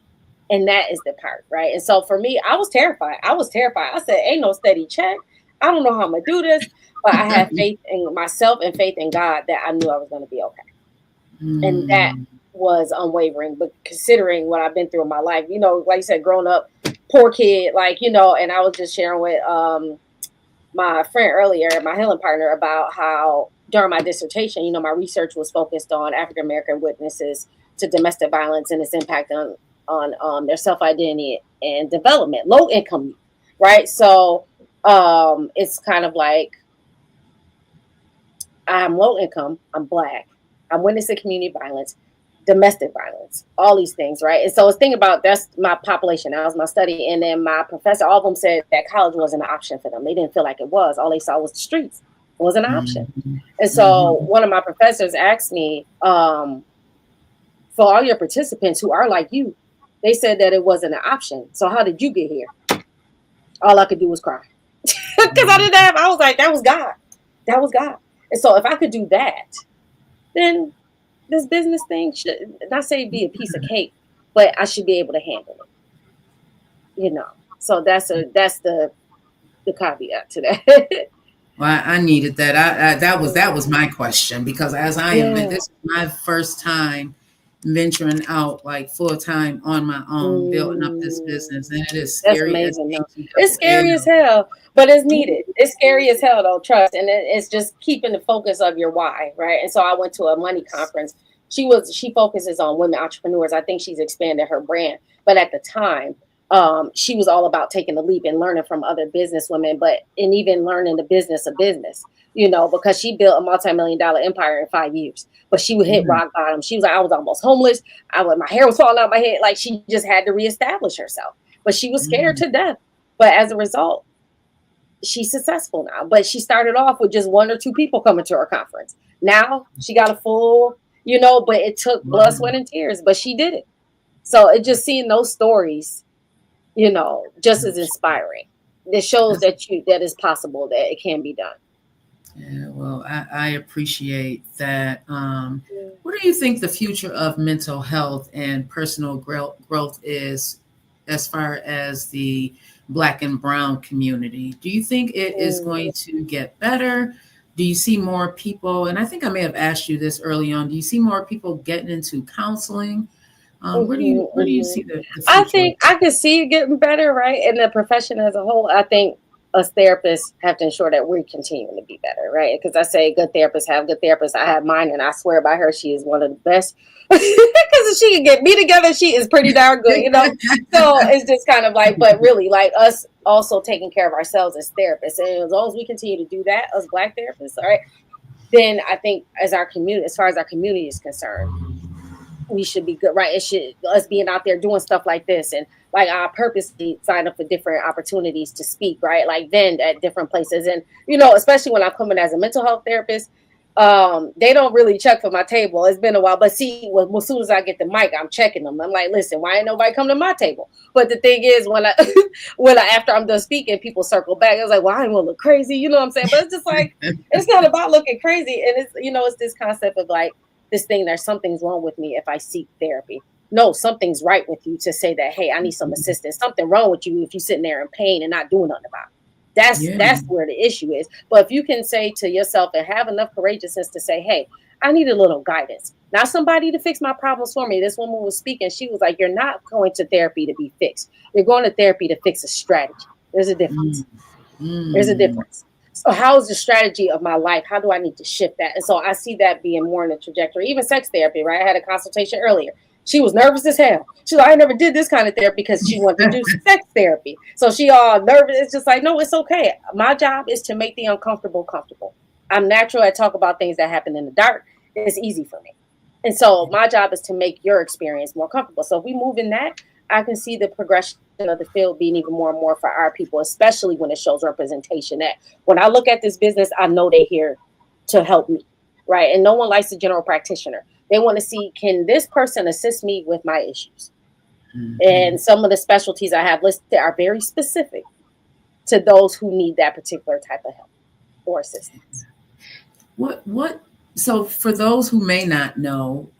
And that is the part, right? And so for me, I was terrified. I said, ain't no steady check. I don't know how I'm going to do this, but I had faith in myself and faith in God that I knew I was going to be okay. And that was unwavering. But considering what I've been through in my life, like you said, growing up, poor kid, and I was just sharing with my friend earlier, my healing partner, about how during my dissertation, my research was focused on African-American witnesses to domestic violence and its impact on their self-identity and development, low income, right? So it's kind of like, I'm low income, I'm Black, I'm witnessing community violence, domestic violence, all these things, right? And so it's thinking about, that's my population, that was my study. And then my professor, all of them said that college wasn't an option for them. They didn't feel like it was. All they saw was the streets. It wasn't an option. And so one of my professors asked me, for all your participants who are like you, they said that it wasn't an option. So how did you get here? All I could do was cry. Because I was like, that was God. That was God. And so if I could do that, then this business thing should not say be a piece of cake, but I should be able to handle it. So that's the caveat to that. Well, I needed that. That was my question, because as I am, this is my first time venturing out like full time on my own, building up this business, and it is scary. That's amazing. It's scary as hell, but it's needed. It's scary as hell, though. Trust, and it's just keeping the focus of your why, right? And so I went to a money conference. She focuses on women entrepreneurs. I think she's expanded her brand, but at the time, she was all about taking the leap and learning from other business women, and even learning the business of business. Because she built a multi-million-dollar empire in 5 years, but she would hit rock bottom. She was like, I was almost homeless. My hair was falling out my head. Like, she just had to reestablish herself, but she was scared to death. But as a result, she's successful now. But she started off with just 1 or 2 people coming to her conference. Now she got a full, but it took blood, sweat, and tears, but she did it. So it just seeing those stories, just as inspiring. It shows that it's possible, that it can be done. Yeah, well, I appreciate that. What do you think the future of mental health and personal growth is, as far as the Black and Brown community? Do you think it is going to get better? Do you see more people? And I think I may have asked you this early on. Do you see more people getting into counseling? Where do you see the future? I think I can see it getting better, right? In the profession as a whole, I think us therapists have to ensure that we're continuing to be better, right? Because I say good therapists have good therapists. I have mine, and I swear by her, she is one of the best. Because if she can get me together, she is pretty darn good, So it's just kind of like, but really, like us also taking care of ourselves as therapists. And as long as we continue to do that, us Black therapists, all right, then I think as far as our community is concerned, we should be good, right? It should, us being out there doing stuff like this, and like I purposely sign up for different opportunities to speak, right? Like vent at different places. And, especially when I'm coming as a mental health therapist, They don't really check for my table. It's been a while, but see, as soon as I get the mic, I'm checking them. I'm like, listen, why ain't nobody come to my table? But the thing is, when I after I'm done speaking, people circle back. I was like, well, I ain't gonna look crazy, you know what I'm saying? But it's just like, it's not about looking crazy, and it's, it's this concept of like this thing. There's something's wrong with me if I seek therapy. No, something's right with you to say that, hey, I need some assistance. Something wrong with you if you're sitting there in pain and not doing nothing about it. That's where the issue is. But if you can say to yourself and have enough courageousness to say, hey, I need a little guidance, not somebody to fix my problems for me. This woman was speaking. She was like, you're not going to therapy to be fixed. You're going to therapy to fix a strategy. There's a difference. There's a difference. So how is the strategy of my life? How do I need to shift that? And so I see that being more in the trajectory. Even sex therapy, right? I had a consultation earlier. She was nervous as hell. She's like, I never did this kind of therapy because she wanted to do sex therapy. So she all nervous. It's just like, no, it's okay. My job is to make the uncomfortable comfortable. I'm natural. I talk about things that happen in the dark. It's easy for me. And so my job is to make your experience more comfortable. So if we move in that, I can see the progression of the field being even more and more for our people, especially when it shows representation. That when I look at this business, I know they're here to help me, right? And no one likes a general practitioner. They want to see, can this person assist me with my issues? And some of the specialties I have listed are very specific to those who need that particular type of help or assistance. So for those who may not know,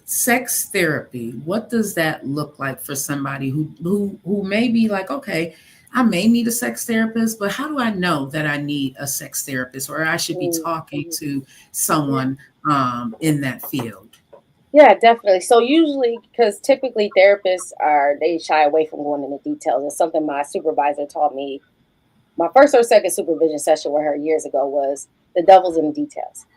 sex therapy, what does that look like for somebody who may be like, okay, I may need a sex therapist, but how do I know that I need a sex therapist or I should be talking to someone in that field? Yeah, definitely. So usually, because typically therapists they shy away from going into details. It's something my supervisor taught me. My first or second supervision session with her years ago was the devil's in the details.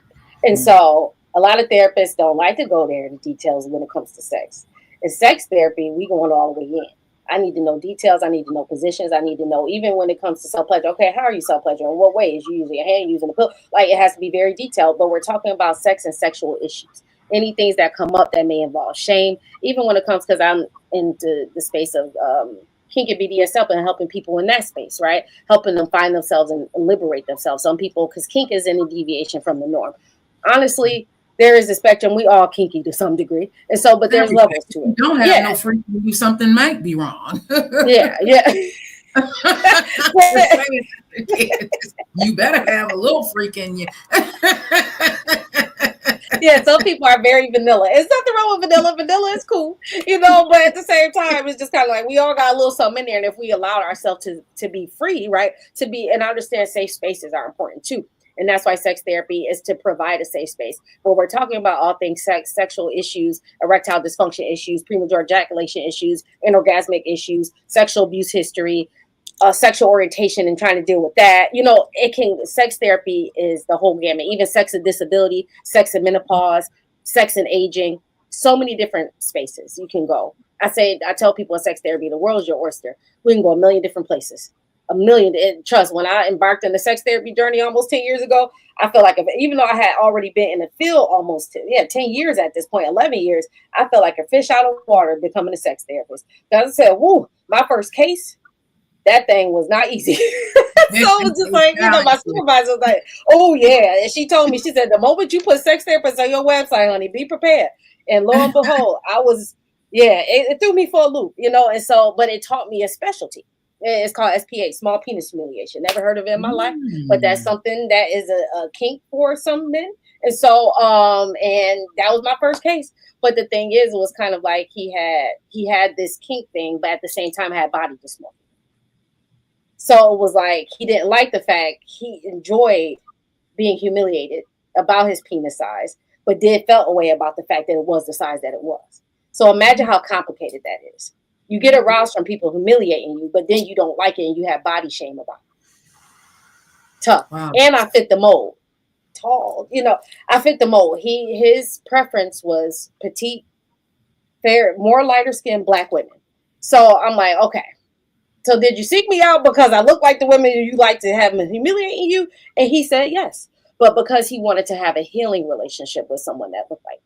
And so a lot of therapists don't like to go there in the details when it comes to sex. In sex therapy, we going all the way in. I need to know details. I need to know positions. I need to know, even when it comes to self-pleasure. Okay, how are you self-pleasure? In what way? Is you using your hand, using a pill? Like, it has to be very detailed, but we're talking about sex and sexual issues. Any things that come up that may involve shame, even when it comes, because I'm into the space of kink and BDSM and helping people in that space, right? Helping them find themselves and liberate themselves. Some people, because kink is any deviation from the norm. Honestly, there is a spectrum. We all kinky to some degree. And so, but there's levels to it. You don't have no freak when you something might be wrong. Yeah. You better have a little freak in you. Yeah, some people are very vanilla. There's nothing wrong with vanilla. Vanilla is cool, but at the same time, it's just kind of like we all got a little something in there. And if we allowed ourselves to be free, right, and I understand safe spaces are important too. And that's why sex therapy is to provide a safe space. When we're talking about all things sex, sexual issues, erectile dysfunction issues, premature ejaculation issues, anorgasmic issues, sexual abuse history, sexual orientation and trying to deal with that, sex therapy is the whole gamut, even sex and disability, sex and menopause, sex and aging, so many different spaces you can go. I tell people in sex therapy, the world's your oyster. We can go a million different places. Trust, when I embarked on the sex therapy journey almost 10 years ago, I felt like even though I had already been in the field almost 10 years at this point, 11 years, I felt like a fish out of water becoming a sex therapist. Because I said, woo, my first case, that thing was not easy. So it was just like, my supervisor was like, oh yeah. And she told me, she said, the moment you put sex therapist on your website, honey, be prepared. And lo and behold, it threw me for a loop, and so, but it taught me a specialty. It's called SPA, small penis humiliation. Never heard of it in my life, but that's something that is a kink for some men. And so, and that was my first case. But the thing is, it was kind of like he had this kink thing, but at the same time had body dysmorphia. So it was like he didn't like the fact he enjoyed being humiliated about his penis size, but felt a way about the fact that it was the size that it was. So imagine how complicated that is. You get aroused from people humiliating you, but then you don't like it and you have body shame about it. Tough. Wow. And I fit the mold. Tall. I fit the mold. His preference was petite, fair, more lighter skinned Black women. So I'm like, okay. So did you seek me out because I look like the women you like to have humiliating you? And he said yes. But because he wanted to have a healing relationship with someone that looked like me.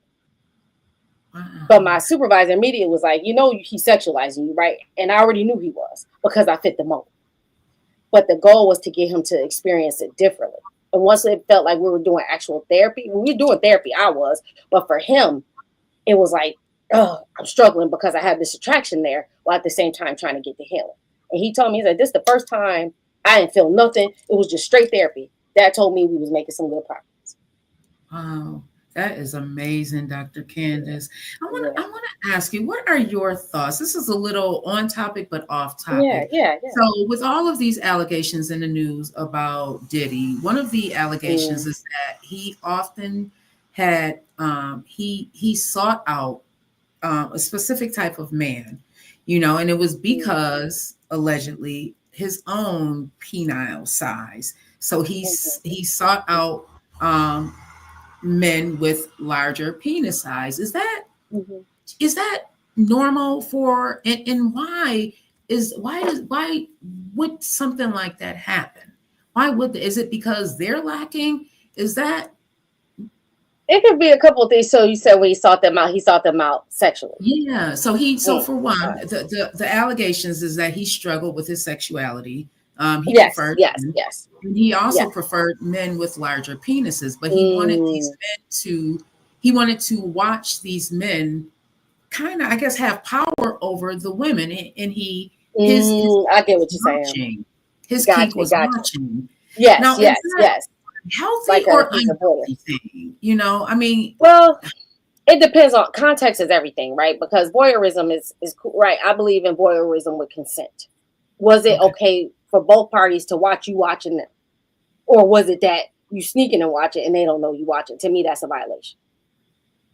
Wow. But my supervisor immediately was like, he's sexualizing you, right? And I already knew he was because I fit the mold. But the goal was to get him to experience it differently. And once it felt like we were doing actual therapy, when we were doing therapy, I was, but for him, it was like, oh, I'm struggling because I have this attraction there while at the same time trying to get the healing. And he told me, he said, this is the first time I didn't feel nothing. It was just straight therapy. That told me we was making some good progress. Wow. That is amazing, Dr. Candace. I want to ask you, what are your thoughts? This is a little on topic, but off topic. Yeah. So with all of these allegations in the news about Diddy, one of the allegations is that he often had, he sought out a specific type of man, and it was because allegedly his own penile size. So he sought out men with larger penis size. Is that normal for, and why would something like that happen? Is it because they're lacking? Is that? It could be a couple of things. So you said when he sought them out sexually. Yeah. So for one, the allegations is that he struggled with his sexuality. Preferred men. Yes. And he also preferred men with larger penises, but he wanted these men he wanted to watch these men kind of, I guess, have power over the women. And I get what you're saying. His kink was watching. Yes, now, yes. Healthy like or unhealthy thing? I mean, well, it depends on context is everything, right? Because voyeurism is right. I believe in voyeurism with consent. Was it okay for both parties to watch you watching them? Or was it that you sneaking and watch it and they don't know you watch it? To me, that's a violation.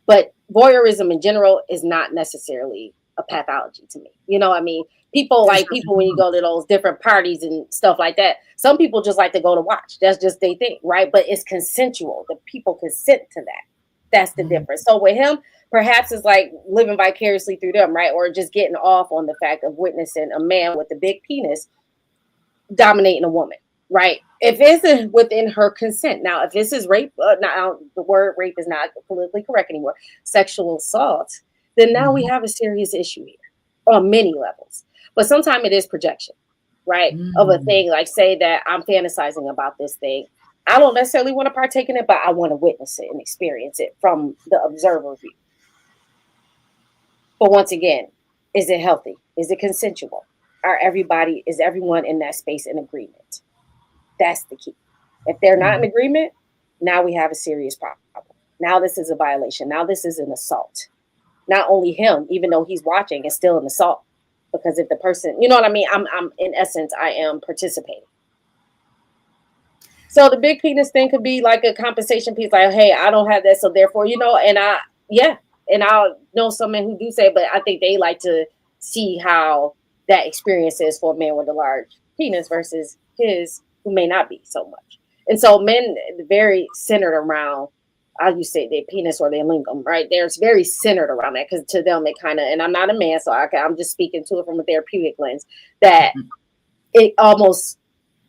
But voyeurism in general is not necessarily a pathology to me. You know what I mean? People when you go to those different parties and stuff like that, some people just like to go to watch. That's just they think, right? But it's consensual. The people consent to that. That's the difference. So with him, perhaps it's like living vicariously through them, right? Or just getting off on the fact of witnessing a man with a big penis dominating a woman, right? If it's within her consent. Now, if this is rape, now the word rape is not politically correct anymore, sexual assault, then now we have a serious issue here on many levels. But sometimes it is projection, right? Of a thing, like say that I'm fantasizing about this thing. I don't necessarily want to partake in it, but I want to witness it and experience it from the observer view. But once again, is it healthy? Is it consensual? Is everyone in that space in agreement? That's the key. If they're not in agreement, now we have a serious problem. Now this is a violation. Now this is an assault. Not only him, even though he's watching, it's still an assault. Because if the person, you know what I mean? I'm in essence, I am participating. So the big penis thing could be like a compensation piece, like, hey, I don't have that, so therefore, and I know some men who do say, but I think they like to see how that experience is for a man with a large penis versus his, who may not be so much. And so men very centered around, I used to say their penis or their lingam, right? They're very centered around that because to them, it kind of, and I'm not a man, so I'm just speaking to it from a therapeutic lens, that it almost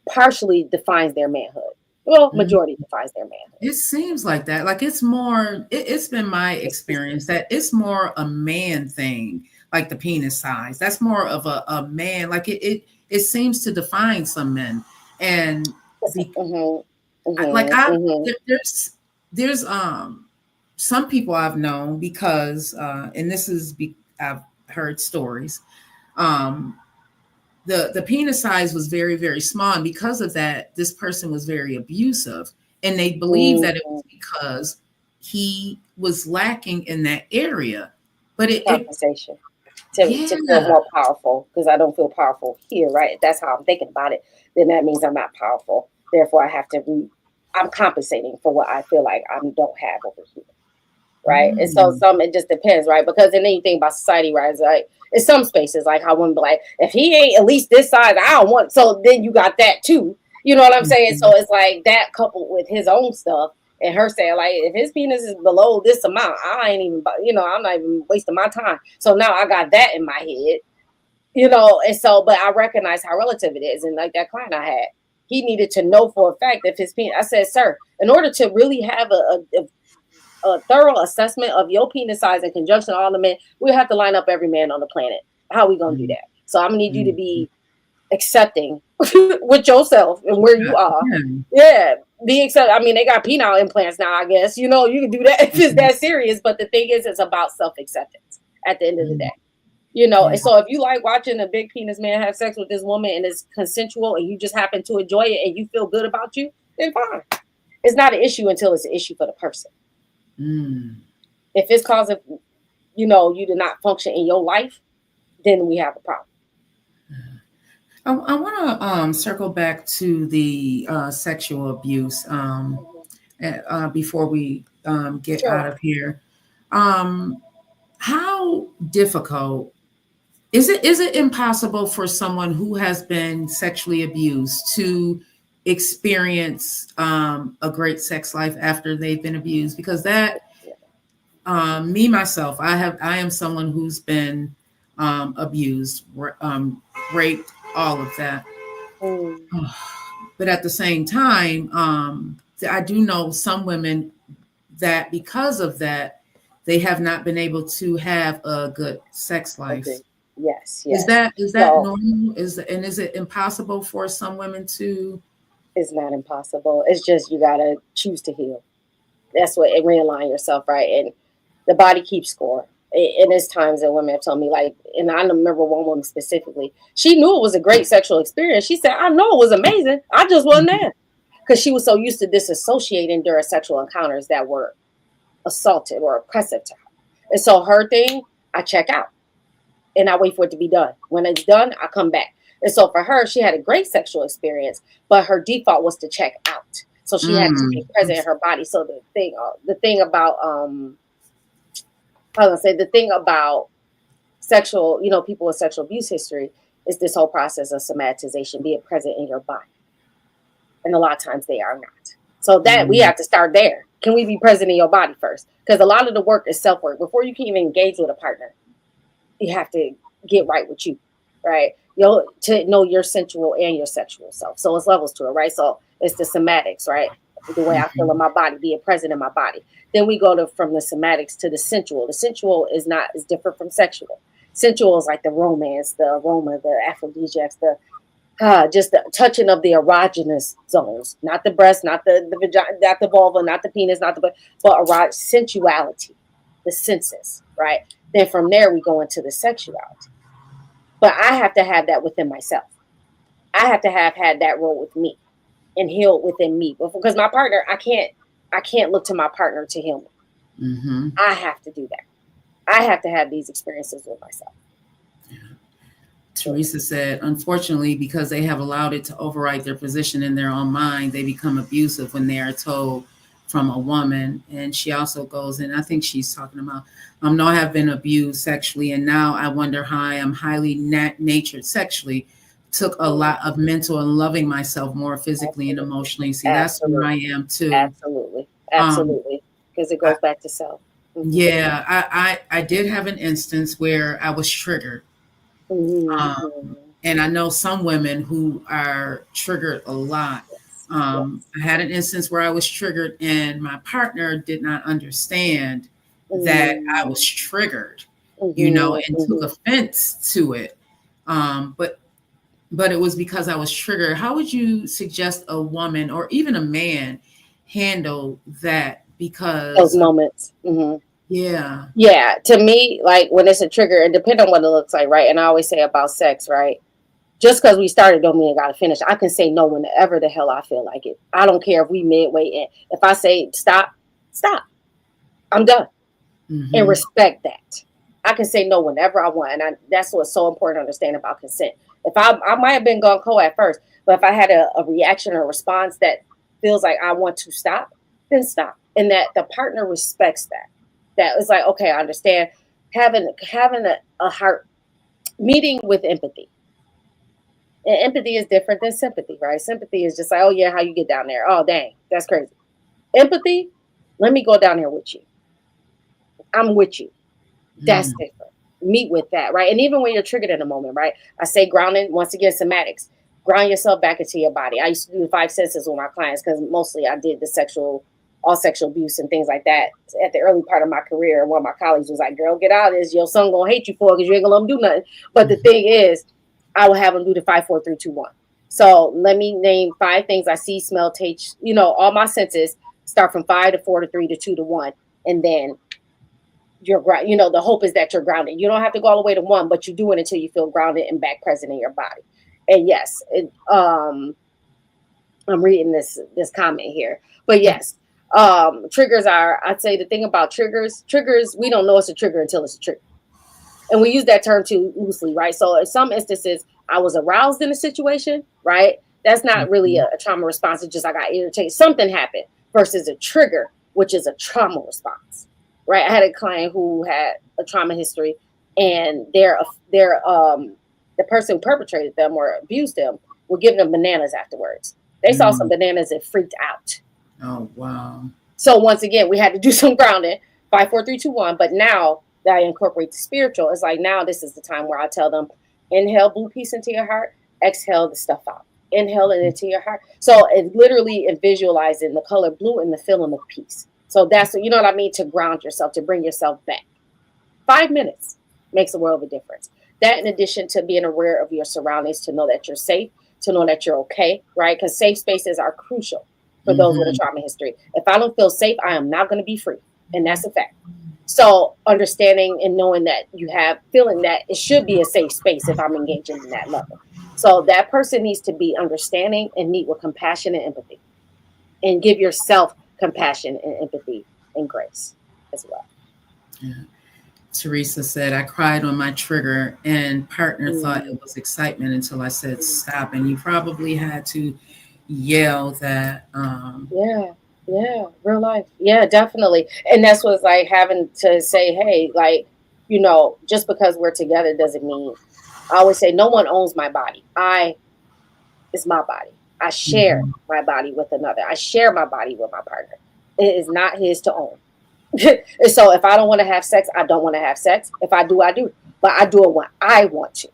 partially defines their manhood. Well, majority defines their manhood. It seems like that. Like it's more, it's been my experience that it's more a man thing, like the penis size. That's more of a man, like it seems to define some men. And there's some people I've known because and this is I've heard stories. The penis size was very, very small, and because of that, this person was very abusive, and they believe that it was because he was lacking in that area. But compensation to feel more powerful, because I don't feel powerful here, right? If that's how I'm thinking about it, then that means I'm not powerful. Therefore, I have to I'm compensating for what I feel like I don't have over here, right? And so it just depends, right? Because in anything about society, right, is like in some spaces, like how women be like, if he ain't at least this size, I don't want. So then you got that too, you know what I'm saying? So it's like that coupled with his own stuff and her saying like, if his penis is below this amount, I ain't even, I'm not even wasting my time. So now I got that in my head, and so, but I recognize how relative it is. And like that client I had, he needed to know for a fact if his penis, I said, sir, in order to really have a thorough assessment of your penis size in conjunction with all the men, we have to line up every man on the planet. How are we going to do that? So I'm going to need you to be accepting with yourself and where you are. Yeah. I mean, they got penile implants now, I guess. You can do that if it's that serious. But the thing is, it's about self-acceptance at the end of the day. And so if you like watching a big penis man have sex with this woman and it's consensual and you just happen to enjoy it and you feel good about you, then fine. It's not an issue until it's an issue for the person. If it's causing, you to not function in your life, then we have a problem. I want to circle back to the sexual abuse before we get out of here. How difficult is it impossible for someone who has been sexually abused to experience a great sex life after they've been abused? Because that me myself, I am someone who's been abused, raped, all of that. But at the same time, I do know some women that because of that, they have not been able to have a good sex life. Okay. Yes. Is that normal? Is it impossible for some women to? It's not impossible. It's just you gotta choose to heal. That's what, and realign yourself, right? And the body keeps score. And there's times that women have told me, like, and I remember one woman specifically, she knew it was a great sexual experience. She said, I know it was amazing. I just wasn't there. Because she was so used to disassociating during sexual encounters that were assaultive or oppressive to her. And so her thing, I check out and I wait for it to be done. When it's done, I come back. And so for her, she had a great sexual experience, but her default was to check out. So she had to be present in her body. So the thing about sexual, people with sexual abuse history is this whole process of somatization, being present in your body. And a lot of times they are not. So that we have to start there. Can we be present in your body first? Because a lot of the work is self-work. Before you can even engage with a partner, you have to get right with you, right? To know your sensual and your sexual self. So it's levels to it, right? So it's the somatics, right? The way I feel in my body, being present in my body. Then we go from the somatics to the sensual. The sensual is different from sexual. Sensual is like the romance, the aroma, the aphrodisiacs, just the touching of the erogenous zones, not the breast, not the vagina, not the vulva, not the penis, but sensuality, the senses, right? Then from there we go into the sexuality. But I have to have that within myself. I have to have had that role with me and healed within me. Because my partner, I can't look to my partner to heal me. I have to do that. I have to have these experiences with myself. Teresa said, unfortunately, because they have allowed it to override their position in their own mind, they become abusive when they are told from a woman. And she also goes, and I think she's talking about, no, I have been abused sexually, and now I wonder how I am highly natured sexually. Took a lot of mental and loving myself more physically and emotionally. See, that's where I am too. Absolutely. Because it goes back to self. Yeah, I did have an instance where I was triggered. And I know some women who are triggered a lot. I had an instance where I was triggered and my partner did not understand that I was triggered, and took offense to it. But it was because I was triggered. How would you suggest a woman or even a man handle that? Because those moments. Yeah. To me, like when it's a trigger, it depends on what it looks like, right? And I always say about sex, right? Just because we started don't mean I got to finish. I can say no whenever the hell I feel like it. I don't care if we midway in. If I say stop, I'm done. And respect that. I can say no whenever I want. And that's what's so important to understand about consent. If I might have been gone cold at first, but if I had a reaction or a response that feels like I want to stop, then stop. And that the partner respects that. That it's like, okay, I understand. Having a heart meeting with empathy. And empathy is different than sympathy, right? Sympathy is just like, oh yeah, how you get down there? Oh dang, that's crazy. Empathy, let me go down here with you. I'm with you. That's different. Meet with that, right? And even when you're triggered in a moment, right? I say grounding, once again, somatics. Ground yourself back into your body. I used to do the 5 senses with my clients because mostly I did all sexual abuse and things like that at the early part of my career. One of my colleagues was like, girl, get out of this. Your son gonna hate you for it because you ain't gonna let him do nothing. But the thing is, I would have them do the 5, 4, 3, 2, 1. So let me name 5 things I see, smell, taste. All my senses start from 5 to 4 to 3 to 2 to 1, and then you're ground. The hope is that you're grounded. You don't have to go all the way to 1, but you do it until you feel grounded and back present in your body. And yes, I'm reading this comment here, but yes, triggers are. I'd say the thing about triggers, we don't know it's a trigger until it's a trigger, and we use that term too loosely, right? So in some instances, I was aroused in a situation, right? That's not really a trauma response. It's just I got irritated. Something happened versus a trigger, which is a trauma response, right? I had a client who had a trauma history, and the person who perpetrated them or abused them were giving them bananas afterwards. They saw some bananas and freaked out. Oh, wow. So once again, we had to do some grounding, 5, 4, 3, 2, 1. But now that I incorporate the spiritual, it's like now this is the time where I tell them, inhale blue peace into your heart, exhale the stuff out. Inhale it into your heart. So it literally and visualizing the color blue and the feeling of peace. So that's, you know what I mean, to ground yourself, to bring yourself back. 5 minutes makes a world of a difference. That in addition to being aware of your surroundings, to know that you're safe, to know that you're okay, right? Because safe spaces are crucial for those with a trauma history. If I don't feel safe, I am not going to be free. And that's a fact. So understanding and knowing that you have feeling that it should be a safe space if I'm engaging in that level. So that person needs to be understanding and meet with compassion and empathy, and give yourself compassion and empathy and grace as well. Yeah. Teresa said, I cried on my trigger and partner thought it was excitement until I said stop. And you probably had to yell that. Yeah, real life. Yeah, definitely. And that's what's like having to say, hey, like, just because we're together doesn't mean, I always say no one owns my body. It's my body. I share my body with another. I share my body with my partner. It is not his to own. So if I don't want to have sex, I don't want to have sex. If I do, I do. But I do it when I want to.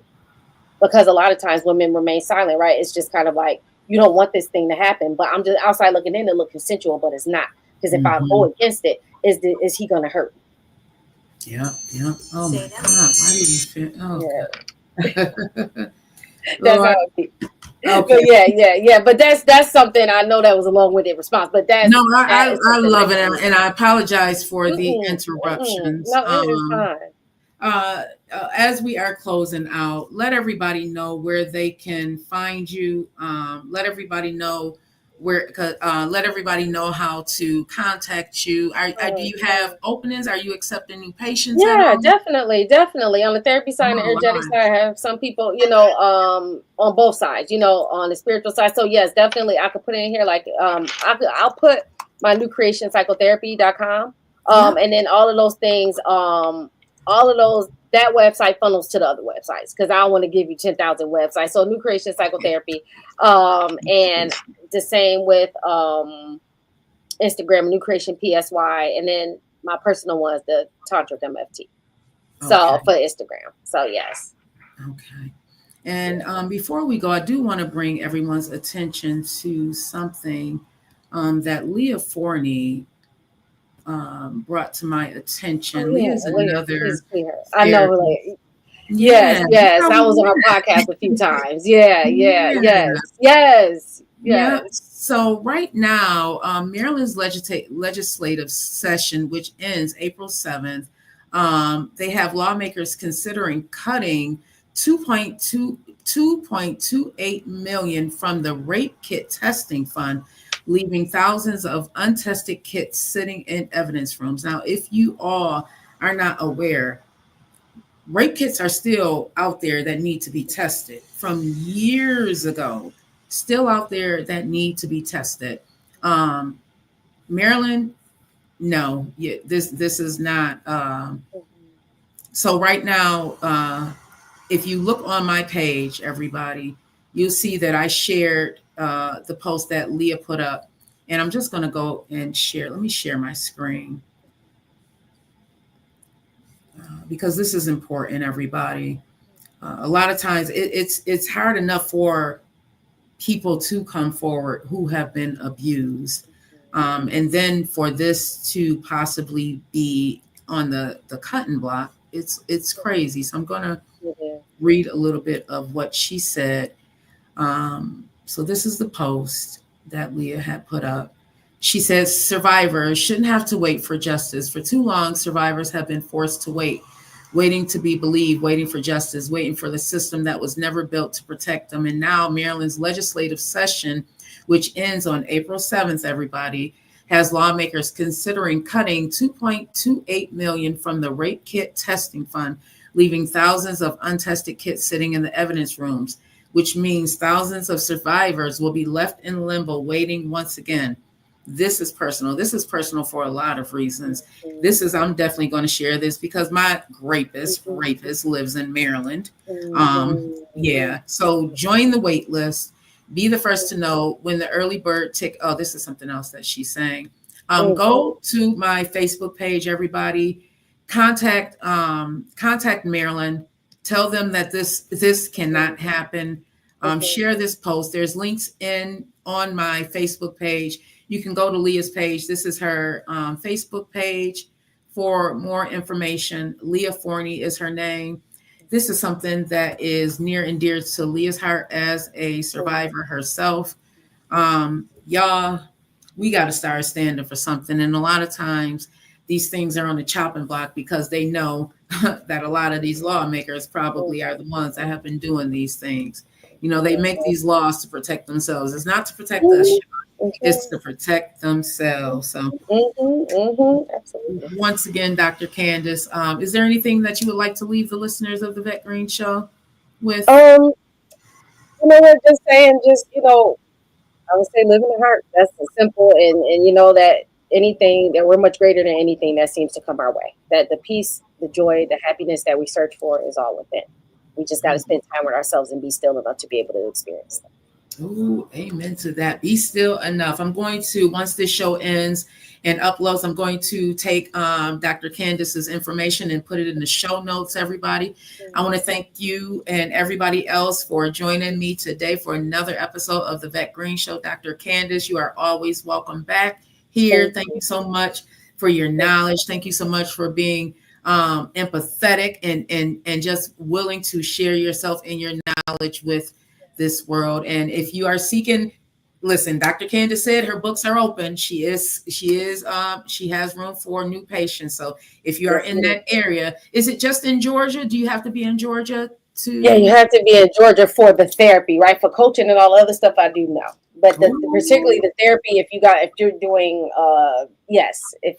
Because a lot of times women remain silent, right? It's just kind of like, you don't want this thing to happen, but I'm just outside looking in and look consensual, but it's not. Because if I go against it, is he going to hurt me? Yeah. Oh my God. Why do you feel? Oh, yeah. That's how it be. Okay. Yeah. But that's something I know that was a long-winded response, but I love it, and I apologize for the interruptions. No, it is fine. As we are closing out, let everybody know where they can find you. Let everybody know let everybody know how to contact you. Do you have openings? Are you accepting new patients? Yeah, definitely. On the therapy side and the energetic side, I have some people, on both sides, on the spiritual side. So yes, definitely I could put it in here. Like, I'll put my new creation psychotherapy.com. And then all of those things, that website funnels to the other websites, because I don't want to give you 10,000 websites. So New Creation Psychotherapy, and the same with Instagram, New Creation PSY, and then my personal one is the Tantric MFT. So for Instagram. So yes. Okay. And before we go, I do want to bring everyone's attention to something that Leah Forney brought to my attention. Leah is another. I know. Like, yes. I was on her podcast a few times. Yes. So right now, Maryland's legislative session, which ends April 7th, they have lawmakers considering cutting $2.28 million from the rape kit testing fund, leaving thousands of untested kits sitting in evidence rooms. Now, if you all are not aware, rape kits are still out there that need to be tested from years ago, still out there that need to be tested. Maryland, no, this is not. So right now, if you look on my page, everybody, you'll see that I shared the post that Leah put up, and I'm just going to go and share. Let me share my screen because this is important, everybody. A lot of times it's hard enough for people to come forward who have been abused, and then for this to possibly be on the cutting block, it's crazy. So I'm going to read a little bit of what she said. So this is the post that Leah had put up. She says, survivors shouldn't have to wait for justice. For too long, survivors have been forced to wait, waiting to be believed, waiting for justice, waiting for the system that was never built to protect them. And now Maryland's legislative session, which ends on April 7th, everybody, has lawmakers considering cutting $2.28 million from the rape kit testing fund, leaving thousands of untested kits sitting in the evidence rooms, which means thousands of survivors will be left in limbo waiting once again. This is personal. This is personal for a lot of reasons. I'm definitely going to share this because my rapist lives in Maryland. So join the wait list. Be the first to know when the early bird tick. Oh, this is something else that she's saying. Go to my Facebook page, everybody. Contact Maryland. Tell them that this cannot happen. Share this post. There's links on my Facebook page. You can go to Leah's page. This is her Facebook page for more information. Leah Forney is her name. This is something that is near and dear to Leah's heart as a survivor herself. Y'all, we got to start standing for something. And a lot of times these things are on the chopping block because they know that a lot of these lawmakers probably are the ones that have been doing these things. You know, they make these laws to protect themselves. It's not to protect us. It's to protect themselves. So Absolutely. Once again, Dr. Candace, is there anything that you would like to leave the listeners of the Vet Green Show with? Just saying, I would say live in the heart. That's simple. And that anything, that we're much greater than anything that seems to come our way. That the peace, the joy, the happiness that we search for is all within. We just got to spend time with ourselves and be still enough to be able to experience them. Ooh, amen to that. Be still enough. I'm going to, once this show ends and uploads, I'm going to take Dr. Candace's information and put it in the show notes, everybody. I want to thank you and everybody else for joining me today for another episode of the Vet Green Show. Dr. Candace, you are always welcome back here. Thank you so much for your knowledge. Thank you so much for being empathetic and just willing to share yourself and your knowledge with this world. And if you are seeking, listen, Dr. Candace said her books are open. She has room for new patients. So if you are in that area, is it just in Georgia? Do you have to be in Georgia to? Yeah, you have to be in Georgia for the therapy, right? For coaching and all other stuff, I do know. But particularly the therapy, if you're doing, therapy, you have to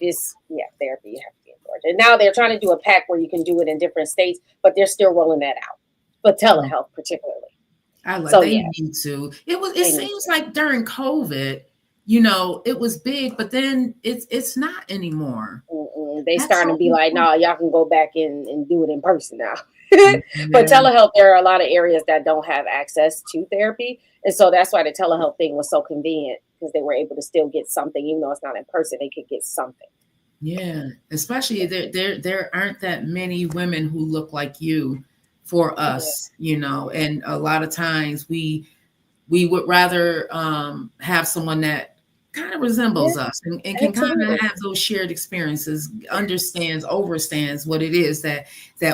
be in Georgia. And now they're trying to do a pack where you can do it in different states, but they're still rolling that out. But telehealth particularly. Need to. It seems like during COVID, it was big, but then it's not anymore. They starting to be like, no, y'all can go back and do it in person now. But telehealth, there are a lot of areas that don't have access to therapy. And so that's why the telehealth thing was so convenient, because they were able to still get something, even though it's not in person, they could get something. Yeah, especially there aren't that many women who look like you for us, and a lot of times we would rather have someone that kind of resembles us and can kind of have those shared experiences, overstands what it is that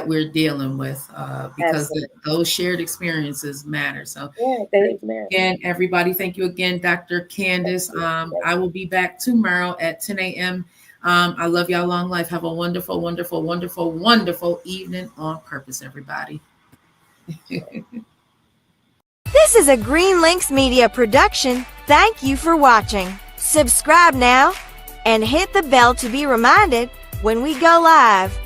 we're dealing with, because those shared experiences matter. So again, everybody, thank you again, Dr. Candace. I will be back tomorrow at 10 a.m. I love y'all. Long life. Have a wonderful, wonderful, wonderful, wonderful evening on purpose, everybody. This is a Green Links Media production. Thank you for watching. Subscribe now and hit the bell to be reminded when we go live.